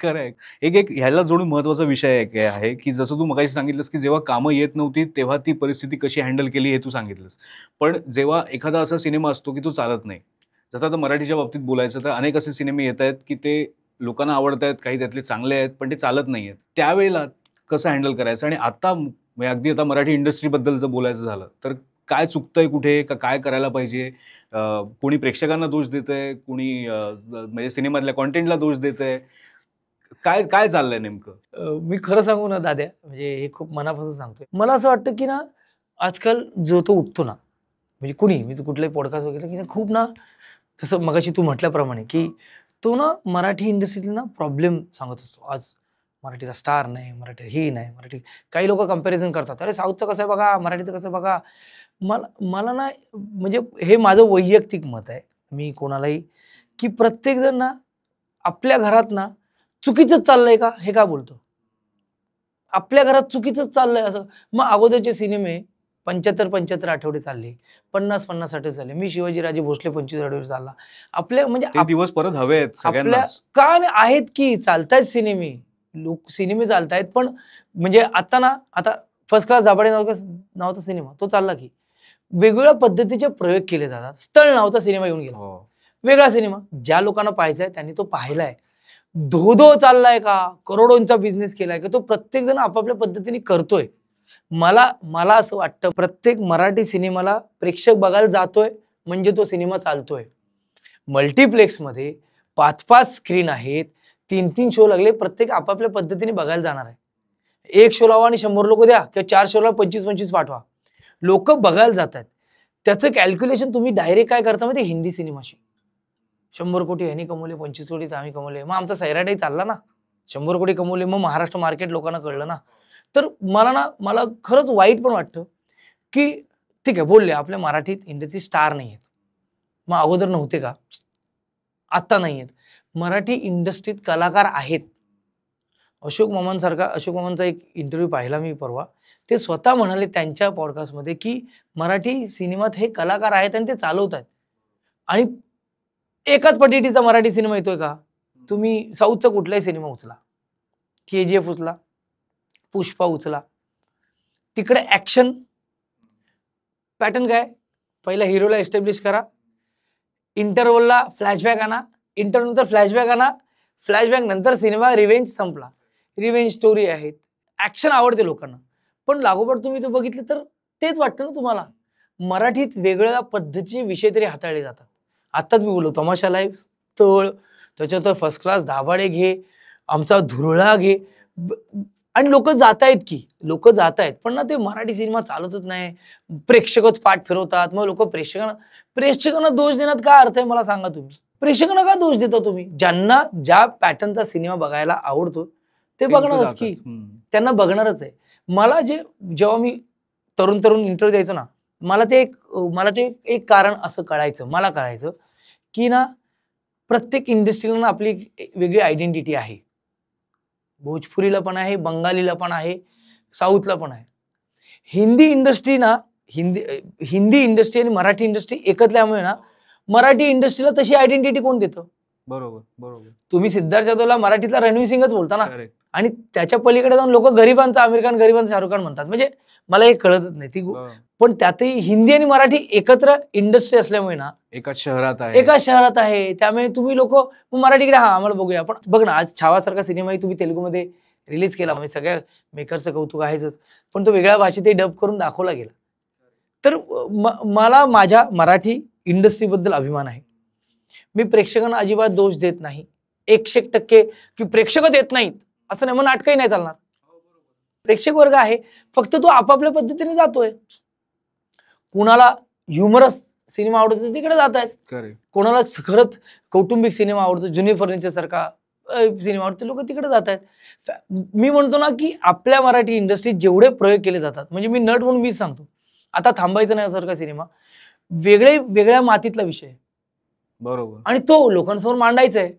खरं आहे. एक ह्याला जोडून महत्वाचा विषय आहे की जसं तू मगाशी सांगितलंस की जेव्हा कामं येत नव्हती तेव्हा ती परिस्थिती कशी हँडल केली हे तू सांगितलंस. पण जेव्हा एखादा असा सिनेमा असतो की तो चालत नाही, जसं आता मराठीच्या बाबतीत बोलायचं तर अनेक असे सिनेमे येत आहेत की ते लोकांना आवडत आहेत, काही त्यातले चांगले आहेत पण ते चालत नाही आहेत. त्यावेळेला कसं हँडल करायचं? आणि आता म्हणजे अगदी आता मराठी इंडस्ट्रीबद्दल जर बोलायचं झालं तर काय चुकतंय कुठे, का काय करायला पाहिजे? कोणी प्रेक्षकांना दोष देतंय, कोणी म्हणजे सिनेमातल्या कॉन्टेंटला दोष देतंय, काय काय चाललंय नेमकं? मी खरं सांगू ना दाद्या, म्हणजे हे खूप मनापासून सांगतोय, मला असं वाटतं की ना आजकाल जो तो उठतो ना, म्हणजे कुणी मी कुठलाही पॉडकास्ट वगैरे की खूप ना, तसं मगाशी तू म्हटल्याप्रमाणे की तो ना मराठी इंडस्ट्रीतला ना प्रॉब्लेम सांगत असतो. आज मराठीचा स्टार नाही, मराठी ही नाही, मराठी, काही लोक कंपॅरिझन करतात, अरे साऊथचं कसं आहे बघा, मराठीचं कसं बघा. मला मला ना, म्हणजे हे माझं वैयक्तिक मत आहे, मी कोणालाही, की प्रत्येक जण ना आपल्या घरात ना चुकीचंच चाललंय का हे का बोलतो, आपल्या घरात चुकीचंच चाललंय असं. मग अगोदरचे सिनेमे 75 आठवडे चालले, 50 आठवडे चालले, मी शिवाजीराजे भोसले 25 आठवडे चालला. आपल्या म्हणजे ते दिवस परत हवे आहेत आपल्या सगळ्यांनाच. का नाही, आहेत की चालतायत सिनेमे, लोक सिनेमे चालतायत, पण म्हणजे आता ना, आता फर्स्ट क्लास दाभाडे नावाचा सिनेमा तो चालला की वेगवेगळ्या पद्धतीचे प्रयोग केले जातात. स्थळ नावाचा सिनेमा येऊन गेला, हो. वेगळा सिनेमा, ज्या लोकांना पाहायचा आहे त्यांनी तो पाहिलाय, धो चाललाय का, करोडोंचा बिझनेस केलाय का, तो प्रत्येक जण आपापल्या पद्धतीने करतोय. मला मला असं वाटतं प्रत्येक मराठी सिनेमाला प्रेक्षक बघायला जातोय म्हणजे तो सिनेमा चालतोय. मल्टिप्लेक्समध्ये 5-5 स्क्रीन आहेत, 3-3 शो लागले, प्रत्येक आपापल्या पद्धतीने बघायला जाणार आहे. एक शो लावा आणि 100 लोक द्या, किंवा 4 शोला 25-25 पाठवा, लोक बघायला जात आहेत. त्याचं कॅल्क्युलेशन तुम्ही डायरेक्ट काय करता माहिती, हिंदी सिनेमाशी 100 कोटी ह्यांनी कमवले, 25 कोटी आम्ही कमवले, मग आमचा सैराटही चालला ना, 100 कोटी कमवले, मग महाराष्ट्र मार्केट लोकांना कळलं ना. तर मला खरंच वाईट पण वाटतं की ठीक आहे बोलले आपल्या मराठीत इंडस्ट्री स्टार नाही आहेत, मग अगोदर नव्हते का, आत्ता नाही आहेत. मराठी इंडस्ट्रीत कलाकार आहेत. अशोक मामांचा एक इंटरव्ह्यू पाहिला मी परवा, ते स्वतः म्हणाले त्यांच्या पॉडकास्टमध्ये की मराठी सिनेमात हे कलाकार आहेत आणि ते चालवत आहेत. आणि एकाच पटीटीचा मराठी सिनेमा येतोय का, तुम्ही साऊथचा कुठलाही सिनेमा उचला, KGF उचला, पुष्पा उचला, तिकडे ऍक्शन पॅटर्न काय, पहिला हिरोला एस्टॅब्लिश करा, इंटरवलला फ्लॅशबॅक आणा, इंटरव्हल नंतर फ्लॅशबॅक आणा, फ्लॅशबॅक नंतर सिनेमा रिव्हेंज संपला, रिव्हेंज स्टोरी आहेत, ऍक्शन आवडते लोकांना. पण लागोपाठ तुम्ही ते बघितलं तर तेच वाटतं ना तुम्हाला, मराठीत वेगळ्या पद्धतीचे विषय तरी हाताळले जातात. आत्ताच मी बोललो तमाशा लाईव्ह, स्थळ, त्याच्यानंतर फर्स्ट क्लास दाभाडे घे, आमचा धुरळा घे, आणि लोक जात आहेत पण ना ते मराठी सिनेमा चालतच नाही, प्रेक्षकच पाठ फिरवतात. मग लोक प्रेक्षकांना दोष देण्यात काय अर्थ आहे मला सांगा तुम्ही, प्रेक्षकांना काय दोष देता तुम्ही, ज्यांना ज्या पॅटर्नचा सिनेमा बघायला आवडतो ते बघणारच की, त्यांना बघणारच आहे. मला जेव्हा मी तरुण इंटरव्ह्यू द्यायचो ना, मला ते एक कारण असं कळायचं की ना प्रत्येक इंडस्ट्रीला ना आपली वेगळी आयडेंटिटी आहे. भोजपुरीला पण आहे, बंगालीला पण आहे, साऊथला पण आहे. हिंदी इंडस्ट्री आणि मराठी इंडस्ट्री एकत्रल्यामुळे ना मराठी इंडस्ट्रीला तशी आयडेंटिटी कोण देतं, बरोबर. तुम्ही सिद्धार्थ जाधवला मराठीतला रणवीर सिंगच बोलता ना, आणि त्याच्या पलीकडे जाऊन लोक गरिबांचा आमिर खान, गरिबांचा शाहरुख खान म्हणतात. म्हणजे मला हे कळतच नाही ती, पण त्यातही हिंदी आणि मराठी एकत्र इंडस्ट्री असल्यामुळे ना एकाच शहरात आहे, त्यामुळे तुम्ही लोक मराठीकडे आम्हाला बघूया. पण बघ ना, आज छावासारखा सिनेमाही तुम्ही तेलुगूमध्ये रिलीज केला, म्हणजे सगळ्या मेकरचं कौतुक आहेच, पण तो वेगळ्या भाषेत डब करून दाखवला गेला. तर मला माझ्या मराठी इंडस्ट्रीबद्दल अभिमान आहे. मी प्रेक्षकांना अजिबात दोष देत नाही, 100% की प्रेक्षक देत नाहीत असं नाही, मग नाटकही नाही चालणार. प्रेक्षक वर्ग आहे, फक्त तो आपापल्या पद्धतीने जातोय. कुणाला ह्युमरस सिनेमा आवडतो तिकडे जात आहेत, कोणाला खरंच कौटुंबिक सिनेमा आवडतो, जुनी फर्निचर सारखा सिनेमा आवडतो, लोक तिकडे जात आहेत. मी म्हणतो ना की आपल्या मराठी इंडस्ट्रीत जेवढे प्रयोग केले जातात, म्हणजे मी नट म्हणून मीच सांगतो, आता थांबायचं नाही सारखा सिनेमा वेगळ्या मातीतला विषय, बरोबर, आणि तो लोकांसमोर मांडायचा आहे.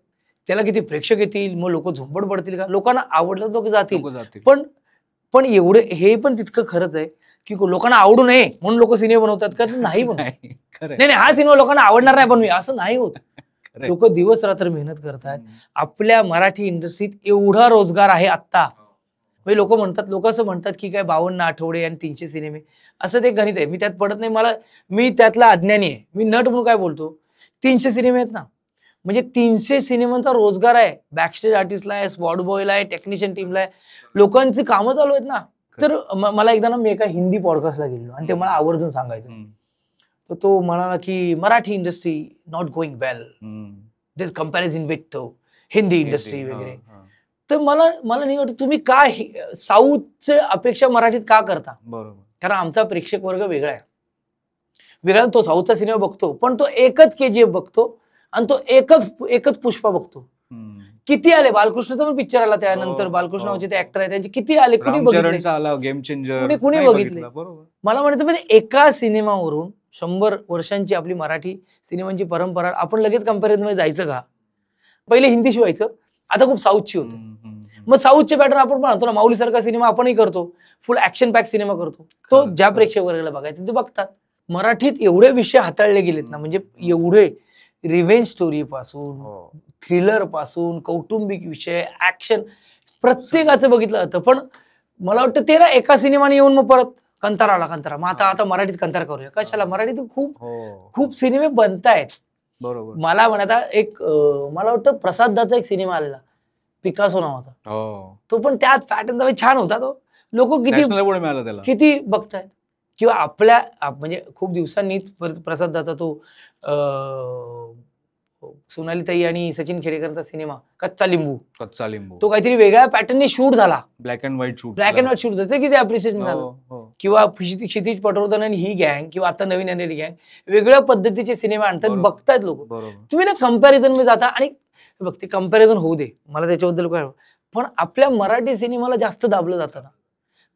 त्याला किती प्रेक्षक येतील, मग लोक झोंबड पडतील का, लोकांना आवडलं लोक जातील. पण एवढे हे पण तितकं खरंच आहे की लोकांना आवडू नये म्हणून लोक सिनेमा बनवतात का? नाही बनवत. खरंय. नाही हा सिनेमा लोकांना आवडणार नाही बनवूया असं नाही होत. खरंय. लोक दिवस रात्र मेहनत करतात. आपल्या मराठी इंडस्ट्रीत एवढा रोजगार आहे आत्ता. म्हणजे लोक म्हणतात, लोक असं म्हणतात की काय 52 आठवडे आणि 300 सिनेमे, असं ते गणित आहे. मी त्यात पडत नाही. मी त्यातला अज्ञानी आहे. मी नट म्हणून काय बोलतो, 300 सिनेमे आहेत ना, म्हणजे 300 सिनेमांचा रोजगार आहे. बॅकस्टेज आर्टिस्टला आहे, स्पॉट बॉयला आहे, टेक्निशियन टीमला आहे, लोकांची कामं चालू आहेत ना. तर मला एकदा ना, मी एका हिंदी पॉडकास्टला गेलो आणि ते मला आवर्जून सांगायचं. तर तो म्हणाला की Marathi industry not going well, there comparison with Hindi industry वगैरे. तर मला नाही वाटत तुम्ही काय साऊथचे अपेक्षा मराठीत का करता. बरोबर. कारण आमचा प्रेक्षक वर्ग वेगळा आहे. वेगळा. तो साऊथचा सिनेमा बघतो पण तो एकच KGF बघतो आणि तो एकच पुष्पा बघतो. किती आले, बालकृष्णचा पण पिक्चर आला त्यानंतर, बालकृष्ण नावाचे ते ऍक्टर आहे, त्यांचे किती आले, कुणी बघितले, गेम चेंजर कुणी बघितले. मला म्हणायचं म्हणजे एका सिनेमावरून 100 वर्षांची आपली मराठी सिनेमांची परंपरा आपण लगेच कंपॅरिझन मध्ये जायचं का? पहिले हिंदी शिवायचं, आता खूप साऊथची होते. मग साऊथचे पॅटर्न आपण म्हणतो ना, माऊली सारखा सिनेमा आपणही करतो, फुल ऍक्शन पॅक सिनेमा करतो. तो ज्या प्रेक्षक वर्गाला बघायचं ते बघतात. मराठीत एवढे विषय हाताळले गेलेत ना, म्हणजे एवढे रिव्हेंज स्टोरी पासून, थ्रिलर पासून, कौटुंबिक विषय, ऍक्शन, प्रत्येकाचं बघितलं जातं. पण मला वाटतं ते ना एका सिनेमाने येऊन मग परत कंटाळा आला. मग आता मराठीत कंटाळा करूया कशाला, मराठीत खूप सिनेमे बनतायत. बरोबर. मला म्हणायचा एक मला वाटतं प्रसादाचा एक सिनेमा आलेला, पिकासो नावाचा. तो पण त्यात पॅटर्न छान होता. तो लोक किती बघतायत. किंवा आपल्या म्हणजे खूप दिवसांनी प्रसादाचा तो सोनालीताई आणि सचिन खेडेकरांचा सिनेमा कच्चा लिंबू, तो काहीतरी वेगळ्या पॅटर्नने शूट झाला. ब्लॅक अँड व्हाईट शूट झालं, किती अप्रिसिएशन झालं. किंवा क्षितिज पटवर्धन आणि ही गँग, किंवा आता नवीन आलेली गँग वेगळ्या पद्धतीचे सिनेमा आणतात, बघतायत लोक. तुम्ही ना कंपॅरिझन मध्ये जाता आणि बघ, ते कंपॅरिझन होऊ दे, मला त्याच्याबद्दल काय, पण आपल्या मराठी सिनेमाला जास्त दाबलं जातं ना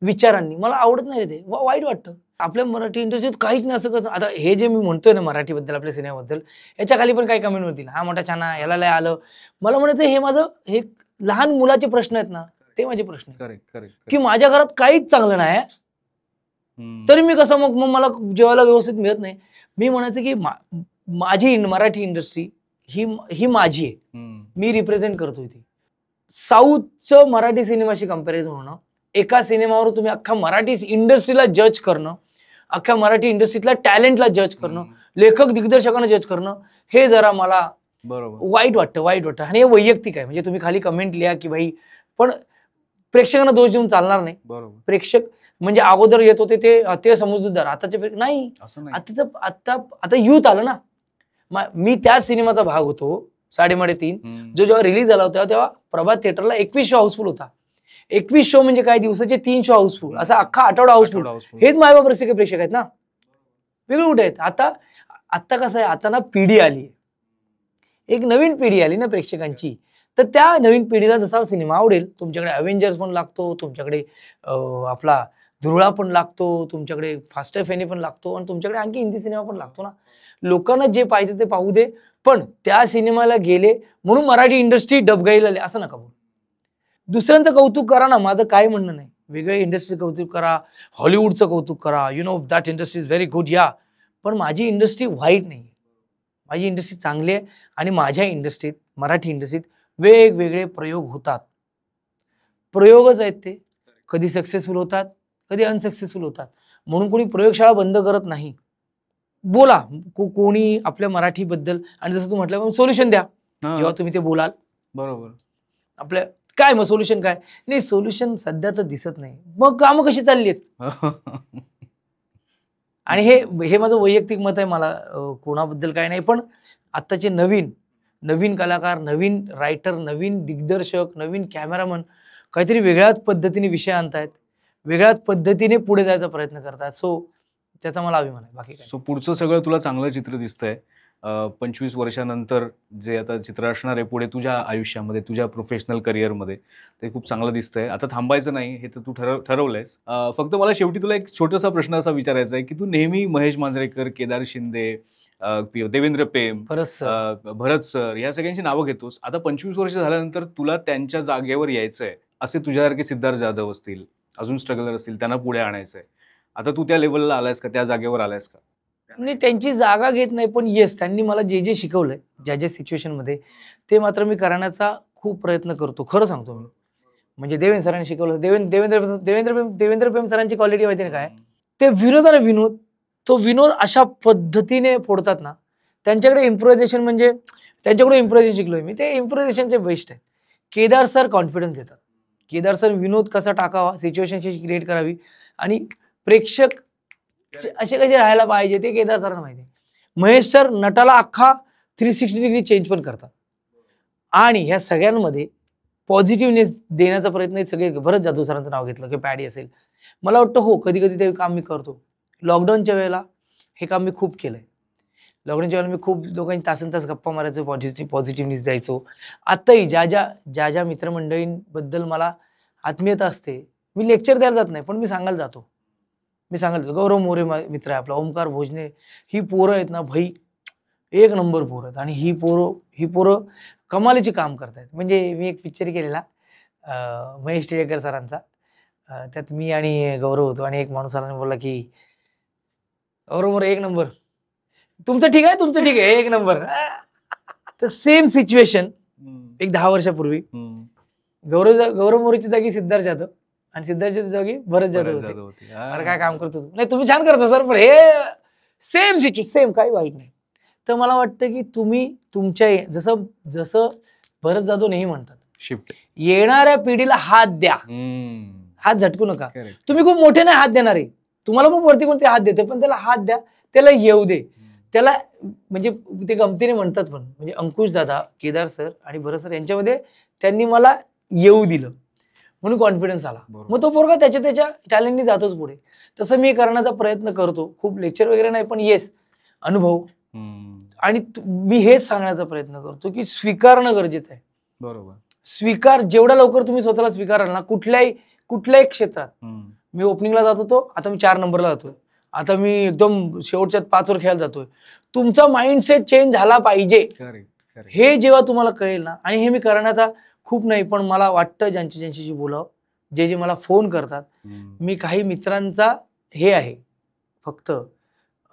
विचारांनी. मला आवडत नाही ते, वाईट वाटतं. आपल्या मराठी इंडस्ट्रीत काहीच नाही असं करतं. आता हे जे मी म्हणतोय ना मराठीबद्दल, आपल्या सिनेमाबद्दल, याच्या खाली पण काही कमेंट होतील, हा मोठा छान, याला लय आलं. मला म्हणायचं हे माझं हे लहान मुलाचे प्रश्न आहेत ना, ते माझे प्रश्न आहेत की माझ्या घरात काहीच चांगलं नाही तरी मी कसं मग मला जेवायला व्यवस्थित मिळत नाही. मी म्हणायचं की माझी मराठी इंडस्ट्री ही माझी आहे, मी रिप्रेझेंट करतोय ती. साऊथचं मराठी सिनेमाशी कंपॅरिझन होणं, एका सिनेमावर तुम्ही अख्खा मराठी इंडस्ट्रीला जज करणं, अख्ख्या मराठी इंडस्ट्रीतल्या टॅलेंटला जज करणं, लेखक दिग्दर्शकांना जज करणं, हे जरा मला वाईट वाटतं. आणि हे वैयक्तिक आहे, म्हणजे तुम्ही खाली कमेंट लिहा की भाई, पण प्रेक्षकांना दोष देऊन चालणार नाही. प्रेक्षक म्हणजे अगोदर येत होते ते समजूतदार, आताचे नाही. आता युथ आलं ना. मी त्या सिनेमाचा भाग होतो 3.5 जो जेव्हा रिलीज झाला होता तेव्हा प्रभात थिएटरला 21 शो हाऊसफुल होता. 21 शो म्हणजे काय, दिवसाचे 3 शो हाऊसफुल, असा अख्खा आठवडा हाऊसफुल. हेच मायबाप रसिक प्रेक्षक आहेत ना, वेगळे कुठे आहेत. आता कसं आहे, आता ना पिढी आली, एक नवीन पिढी आली ना प्रेक्षकांची. तर त्या नवीन पिढीला जसा सिनेमा आवडेल, तुमच्याकडे अव्हेंजर्स पण लागतो, तुमच्याकडे आपला धुरळा पण लागतो, तुमच्याकडे फास्ट अँड फेनी पण लागतो, आणि तुमच्याकडे आणखी हिंदी सिनेमा पण लागतो ना. लोकांना जे पाहिजे ते पाहू दे, पण त्या सिनेमाला गेले म्हणून मराठी इंडस्ट्री डबघाईला आली असं नका बोलू. दुसऱ्यांचं कौतुक करा ना, माझं काय म्हणणं नाही. वेगळ्या इंडस्ट्री कौतुक करा, हॉलिवूडचं कौतुक करा, you know that industry is very good, या. पण माझी इंडस्ट्री वाईट नाही, माझी इंडस्ट्री चांगली आहे. आणि माझ्या इंडस्ट्रीत, मराठी इंडस्ट्रीत वेगवेगळे प्रयोग होतात. प्रयोगच आहेत ते, कधी सक्सेसफुल होतात, कधी अनसक्सेसफुल होतात. म्हणून कोणी प्रयोगशाळा बंद करत नाही. बोला कोणी आपल्या मराठीबद्दल, आणि जसं तू म्हटलं सोल्युशन द्या जेव्हा तुम्ही ते बोलाल. बरोबर. आपल्या काय मग सोल्युशन काय नाही, सोल्युशन सध्या तर दिसत नाही. मग कामं कशी चालली आहेत? आणि हे माझं वैयक्तिक मत आहे, मला कोणाबद्दल काय नाही. पण आत्ताचे नवीन कलाकार, नवीन रायटर, नवीन दिग्दर्शक, नवीन कॅमेरामन काहीतरी वेगळ्याच पद्धतीने विषय आणतायत, वेगळ्याच पद्धतीने पुढे जायचा प्रयत्न करतात. सो त्याचा मला अभिमान आहे, बाकी काय. सो पुढचं सगळं तुला चांगलं चित्र दिसतंय. 25 वर्षानंतर जे आता चित्र असणार आहे पुढे तुझ्या आयुष्यामध्ये, तुझ्या प्रोफेशनल करिअरमध्ये, ते खूप चांगलं दिसतंय. आता थांबायचं नाही हे तर तू ठरवलंयस. फक्त मला शेवटी तुला एक छोटासा प्रश्न असा विचारायचा आहे की तू नेहमी महेश मांजरेकर, केदार शिंदे, देवेंद्र पेम, भरत सर या सगळ्यांची नावं घेतोस. आता 25 वर्ष झाल्यानंतर तुला त्यांच्या जागेवर यायचंय, असे तुझ्यासारखे सिद्धार्थ जाधव असतील, अजून स्ट्रगलर असतील, त्यांना पुढे आणायचंय. आता तू त्या लेवलला आलायस का, त्या जागेवर आलायस का? नाही, त्यांची जागा घेत नाही, पण येस त्यांनी मला जे जे शिकवलंय ज्या ज्या सिच्युएशन मध्ये ते मात्र मी करण्याचा खूप प्रयत्न करतो, खरं सांगतो मी. म्हणजे देवेंद्र सरांनी शिकवलं, देवेंद्र प्रेम सरांची क्वालिटी माहिती ना काय, ते विनोद आहे ना विनोद, तो विनोद अशा पद्धतीने फोडतात ना, त्यांच्याकडे इम्प्रोव्हायझेशन म्हणजे त्यांच्याकडे इम्प्रोव्हायझेशन शिकलोय मी, ते इम्प्रोव्हायझेशनचे बेस्ट आहे. केदार सर कॉन्फिडन्स देतात. केदार सर विनोद कसा टाकावा, सिच्युएशन कशी क्रिएट करावी आणि प्रेक्षक असे कसे राहायला पाहिजे ते केदार सरांना माहिती आहे. महेश सर नटाला अख्खा 360 डिग्री चेंज पण करतात. आणि ह्या सगळ्यांमध्ये पॉझिटिव्हनेस देण्याचा प्रयत्न हे सगळे. भरत जाधव सरांचं नाव घेतलं की पॅडी असेल, मला वाटतं हो कधी कधी ते काम मी करतो. लॉकडाऊनच्या वेळेला हे काम मी खूप केलंय. लॉकडाऊनच्या वेळेला मी खूप लोकांनी तासन तास गप्पा मारायचो, पॉझिटिव्हनेस द्यायचो. आत्ताही ज्या ज्या मित्रमंडळींबद्दल मला आत्मीयता असते, मी लेक्चर द्यायला जात नाही, पण मी सांगायला जातो. गौरव मोरे मित्र आहे आपला, ओमकार भोजने, ही पोरं आहेत ना भाई, एक नंबर पोरं आहेत. आणि ही पोरं कमालीचे काम करतायत. म्हणजे मी एक पिक्चर केलेला महेश टिळेकर सरांचा, त्यात मी आणि गौरव होतो आणि एक माणूस आला बोलला की गौरव मोरे एक नंबर, तुमचं ठीक आहे एक नंबर. तर सेम सिच्युएशन एक 10 वर्षापूर्वी गौरव मोरेची जागी सिद्धार्थ जाधव आणि सिद्धार्थच्या जागी भरत जाधव होते. अरे काय काम करतो तू, नाही तुम्ही छान करता सर, पण हे सेम सिच्युएशन, सेम, काही वाईट नाही. तर मला वाटतं की तुम्ही तुमच्या जसं जसं भरत जाधव नेहमी म्हणतात, शिफ्ट येणाऱ्या पिढीला हात द्या, हात झटकू नका. तुम्ही खूप मोठे नाही हात देणार आहे, तुम्हाला खूप वरती कोणतरी हात देते, पण त्याला हात द्या, त्याला येऊ दे, त्याला म्हणजे ते गमतीने म्हणतात पण, म्हणजे अंकुश दादा, केदार सर आणि भरत सर यांच्यामध्ये त्यांनी मला येऊ दिलं म्हणून कॉन्फिडन्स आला. मग तो पोरगा त्याच्या टॅलेंटनी जातोच पुढे. तसं मी करण्याचा प्रयत्न करतो, खूप लेक्चर वगैरे नाही, पण येस अनुभव. आणि मी हेच सांगण्याचा प्रयत्न करतो की स्वीकारणं गरजेचं आहे. बरोबर, स्वीकार, जेवढा लवकर तुम्ही स्वतःला स्वीकाराल ना, कुठल्याही क्षेत्रात. मी ओपनिंगला जात होतो, आता मी 4 नंबरला जातोय, आता मी एकदम शेवटच्या 5 वर खेळायला जातोय. तुमचा माइंडसेट चेंज झाला पाहिजे. हे जेव्हा तुम्हाला कळेल ना, आणि हे मी करण्याचा खूप नाही, पण मला वाटतं ज्यांच्याशी बोलावं, जे मला फोन करतात, मी काही मित्रांचा हे आहे, फक्त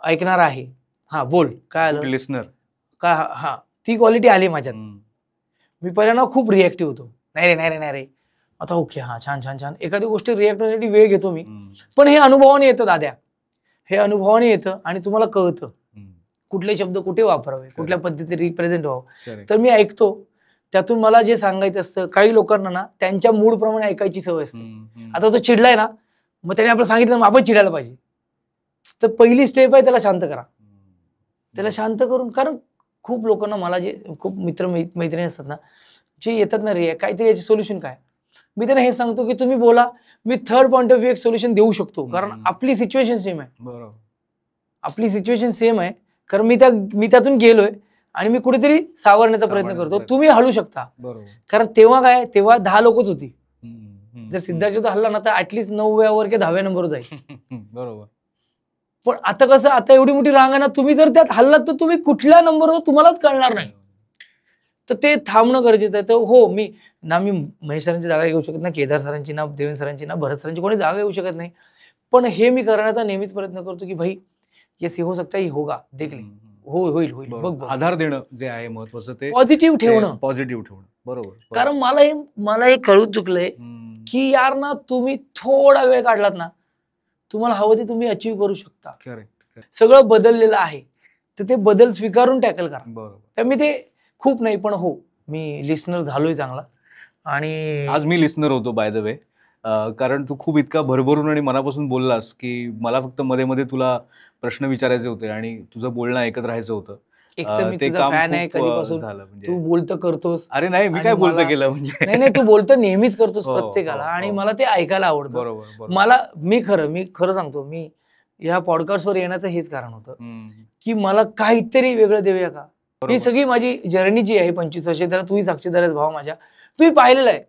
ऐकणार आहे. हा बोल, काय आलं, लिसनर का, हा ती क्वालिटी आली माझ्यात. मी पहिल्यांदा खूप रिॲक्टिव्ह होतो, नाही रे, आता ओके, हा छान, एखादी गोष्टी रिॲक्ट होण्यासाठी वेळ घेतो मी, पण हे अनुभवाने येतं दाद्या, हे अनुभवाने येतं आणि तुम्हाला कळतं कुठले शब्द कुठे वापरावे, कुठल्या पद्धतीने रिप्रेझेंट व्हावं. तर मी ऐकतो, त्यातून मला जे सांगायचं असतं. काही लोकांना ना त्यांच्या मूड प्रमाणे ऐकायची सवय असते. आता तो चिडलाय ना, मग त्याने आपलं सांगितलं आपण चिडायला पाहिजे. तर पहिली स्टेप आहे त्याला शांत करा, त्याला शांत करून. कारण खूप लोकांना, मला जे खूप मित्र मैत्रिणी असतात ना, जे येतात ना रे काहीतरी याचे सोल्युशन काय, मी त्यांना हे सांगतो की तुम्ही बोला, मी थर्ड पॉईंट ऑफ व्ह्यू एक सोल्युशन देऊ शकतो. कारण आपली सिच्युएशन सेम आहे. बरोबर, आपली सिच्युएशन सेम आहे. कारण मी त्यातून गेलोय आणि मी कुठेतरी सावरण्याचा प्रयत्न करतो. तुम्ही हलू शकता. बरोबर, कारण तेव्हा 10 लोकच होती. जर सिद्धार्थ हल्ला ना, तर ऍटलीस्ट 9व्या की 10व्या नंबरवर जाईल. बरोबर, पण आता कसं, आता एवढी मोठी रांग आहे ना, तुम्ही जर त्यात हल्लात तर तुम्ही कुठल्या नंबरवर तुम्हालाच कळणार नाही. तर ते थांबणं गरजेचं आहे. तर हो, मी महेश सरांची जागा घेऊ शकत नाही, केदार सरांची ना, देवेंद्र सरांची ना, भरत सरांची कोणी जागा घेऊ शकत नाही. पण हे मी करण्याचा नेहमीच प्रयत्न करतो की भाई येस, हे हो सकता है, होगा, देख ले, होईल. बघ, आधार देणं जे आहे महत्वाचं, ते पॉझिटिव्ह ठेवणं. बरोबर. कारण मला हे कळून चुकलंय की यार ना, तुम्ही थोडा वेळ काढलात ना, तुम्हाला हवं ते तुम्ही अचीव्ह करू शकता. सगळं बदललेलं आहे, तर ते बदल स्वीकारून टॅकल करा. बरोबर. तर मी ते खूप नाही, पण हो, मी लिस्नर झालोय चांगला. आणि आज मी लिस्नर होतो बाय द वे, कारण तू खूप इतका भरभरून आणि मनापासून बोललास की मला फक्त मध्ये मध्ये तुला प्रश्न विचारायचे होते आणि तुझं बोलणं ऐकत राहायचं होतं. एक तर मी तुझा फॅन आहे कधीपासून, तू बोलतं करतोस. अरे नाही, मी काय बोलतं केलं म्हणजे, नाही, तू बोलतं नेहमीच करतोस प्रत्येकाला, आणि मला ते ऐकायला आवडतं. बरोबर. मी खरं सांगतो, मी या पॉडकास्टवर येण्याचं हेच कारण होतं की मला काहीतरी वेगळं देऊया का. ही सगळी माझी जर्नी जी आहे 25 वर्षे, त्याला तुम्ही साक्षीदार आहेस भाव माझ्या, तुम्ही पाहिलेलं आहे.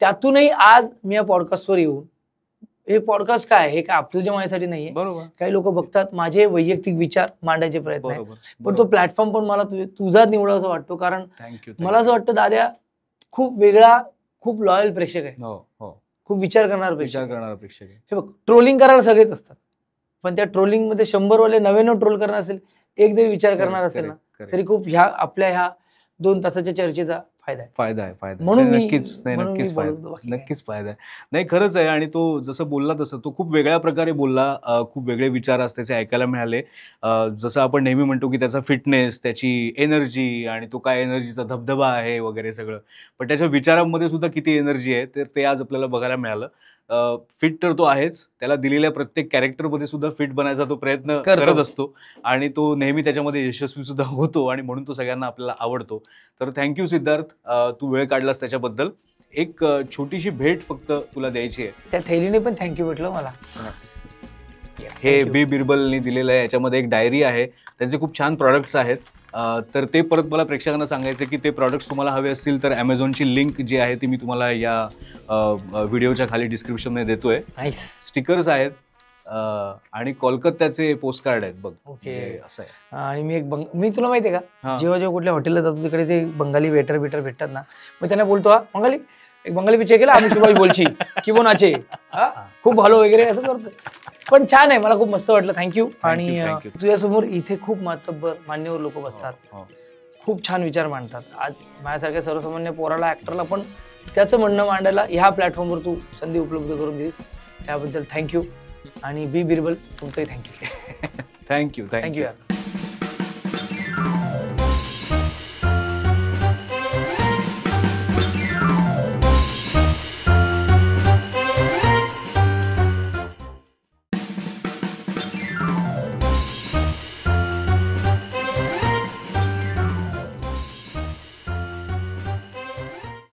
त्यातूनही आज मी या पॉडकास्टवर येऊन, हे पॉडकास्ट काय, हे काय आपल्या माझ्यासाठी नाहीये. बरोबर, काही लोक बघतात, माझे वैयक्तिक विचार मांडायचे प्रयत्न आहे, पण तो प्लॅटफॉर्म पण मला तुझा निवडा असं वाटतो. कारण मला असं वाटतं दाद्या खूप वेगळा, खूप लॉयल प्रेक्षक आहे, खूप विचार करणारा प्रेक्षक आहे. हे बघ, ट्रोलिंग करायला सगळेच असतात, पण त्या ट्रोलिंग मध्ये 100 वाले 99 ट्रोल करणार असेल, एक जरी विचार करणार असेल ना, तरी खूप आपल्या ह्या 2 तासाच्या चर्चेचा फायदा आहे. म्हणून नक्कीच फायदा आहे. नाही, खरंच आहे. आणि तो जसं बोलला तसं तो खूप वेगळ्या प्रकारे बोलला. खूप वेगळे विचार आज त्याचे ऐकायला मिळाले. जसं आपण नेहमी म्हणतो की त्याचा फिटनेस, त्याची एनर्जी आणि तो काय एनर्जीचा धबधबा आहे वगैरे सगळं, पण त्याच्या विचारांमध्ये सुद्धा किती एनर्जी आहे तर ते आज आपल्याला बघायला मिळालं. फिट तर तो आहेच, त्याला दिलेल्या प्रत्येक कॅरेक्टरमध्ये सुद्धा फिट बनायचा तो प्रयत्न करत असतो आणि तो नेहमी त्याच्यामध्ये यशस्वी सुद्धा होतो आणि म्हणून तो सगळ्यांना आपल्याला आवडतो. तर थँक्यू सिद्धार्थ, तू वेळ काढलास त्याच्याबद्दल. एक छोटीशी भेट फक्त तुला द्यायची आहे. त्या थैलीने पण थँक्यू म्हटलं मला. हे बी बिरबलनी दिलेलं आहे. याच्यामध्ये एक डायरी आहे, त्यांचे खूप छान प्रॉडक्ट्स आहेत. तर ते परत मला प्रेक्षकांना सांगायचं की ते प्रॉडक्ट्स तुम्हाला हवे असतील तर ॲमेझॉनची लिंक जी आहे ती मी तुम्हाला या व्हिडिओच्या खाली डिस्क्रिप्शनमध्ये देतोय. स्टिकर्स आहेत आणि कोलकात्याचे पोस्ट कार्ड आहेत बघ. ओके, असं आहे. आणि मी तुला माहितीये का, जेव्हा कुठल्या हॉटेलला जातो तिकडे ते बंगाली वेटर भेटतात ना, मग त्यांना बोलतो, हा बंगाली, एक बंगाली पिक्चर केला आम्ही सुभाष बोलची की वो नाचे, खूप भालो वगैरे असं करतो. पण छान आहे, मला खूप मस्त वाटलं. थँक्यू. आणि तुझ्यासमोर इथे खूप मातब्बर मान्यवर लोक बसतात, खूप छान विचार मांडतात. आज माझ्यासारख्या सर्वसामान्य पोराला, ऍक्टरला पण त्याचं म्हणणं मांडायला ह्या प्लॅटफॉर्मवर तू संधी उपलब्ध करून दिलीस, त्याबद्दल थँक्यू. आणि बी बिरबल, तुमचंही थँक्यू. थँक्यू.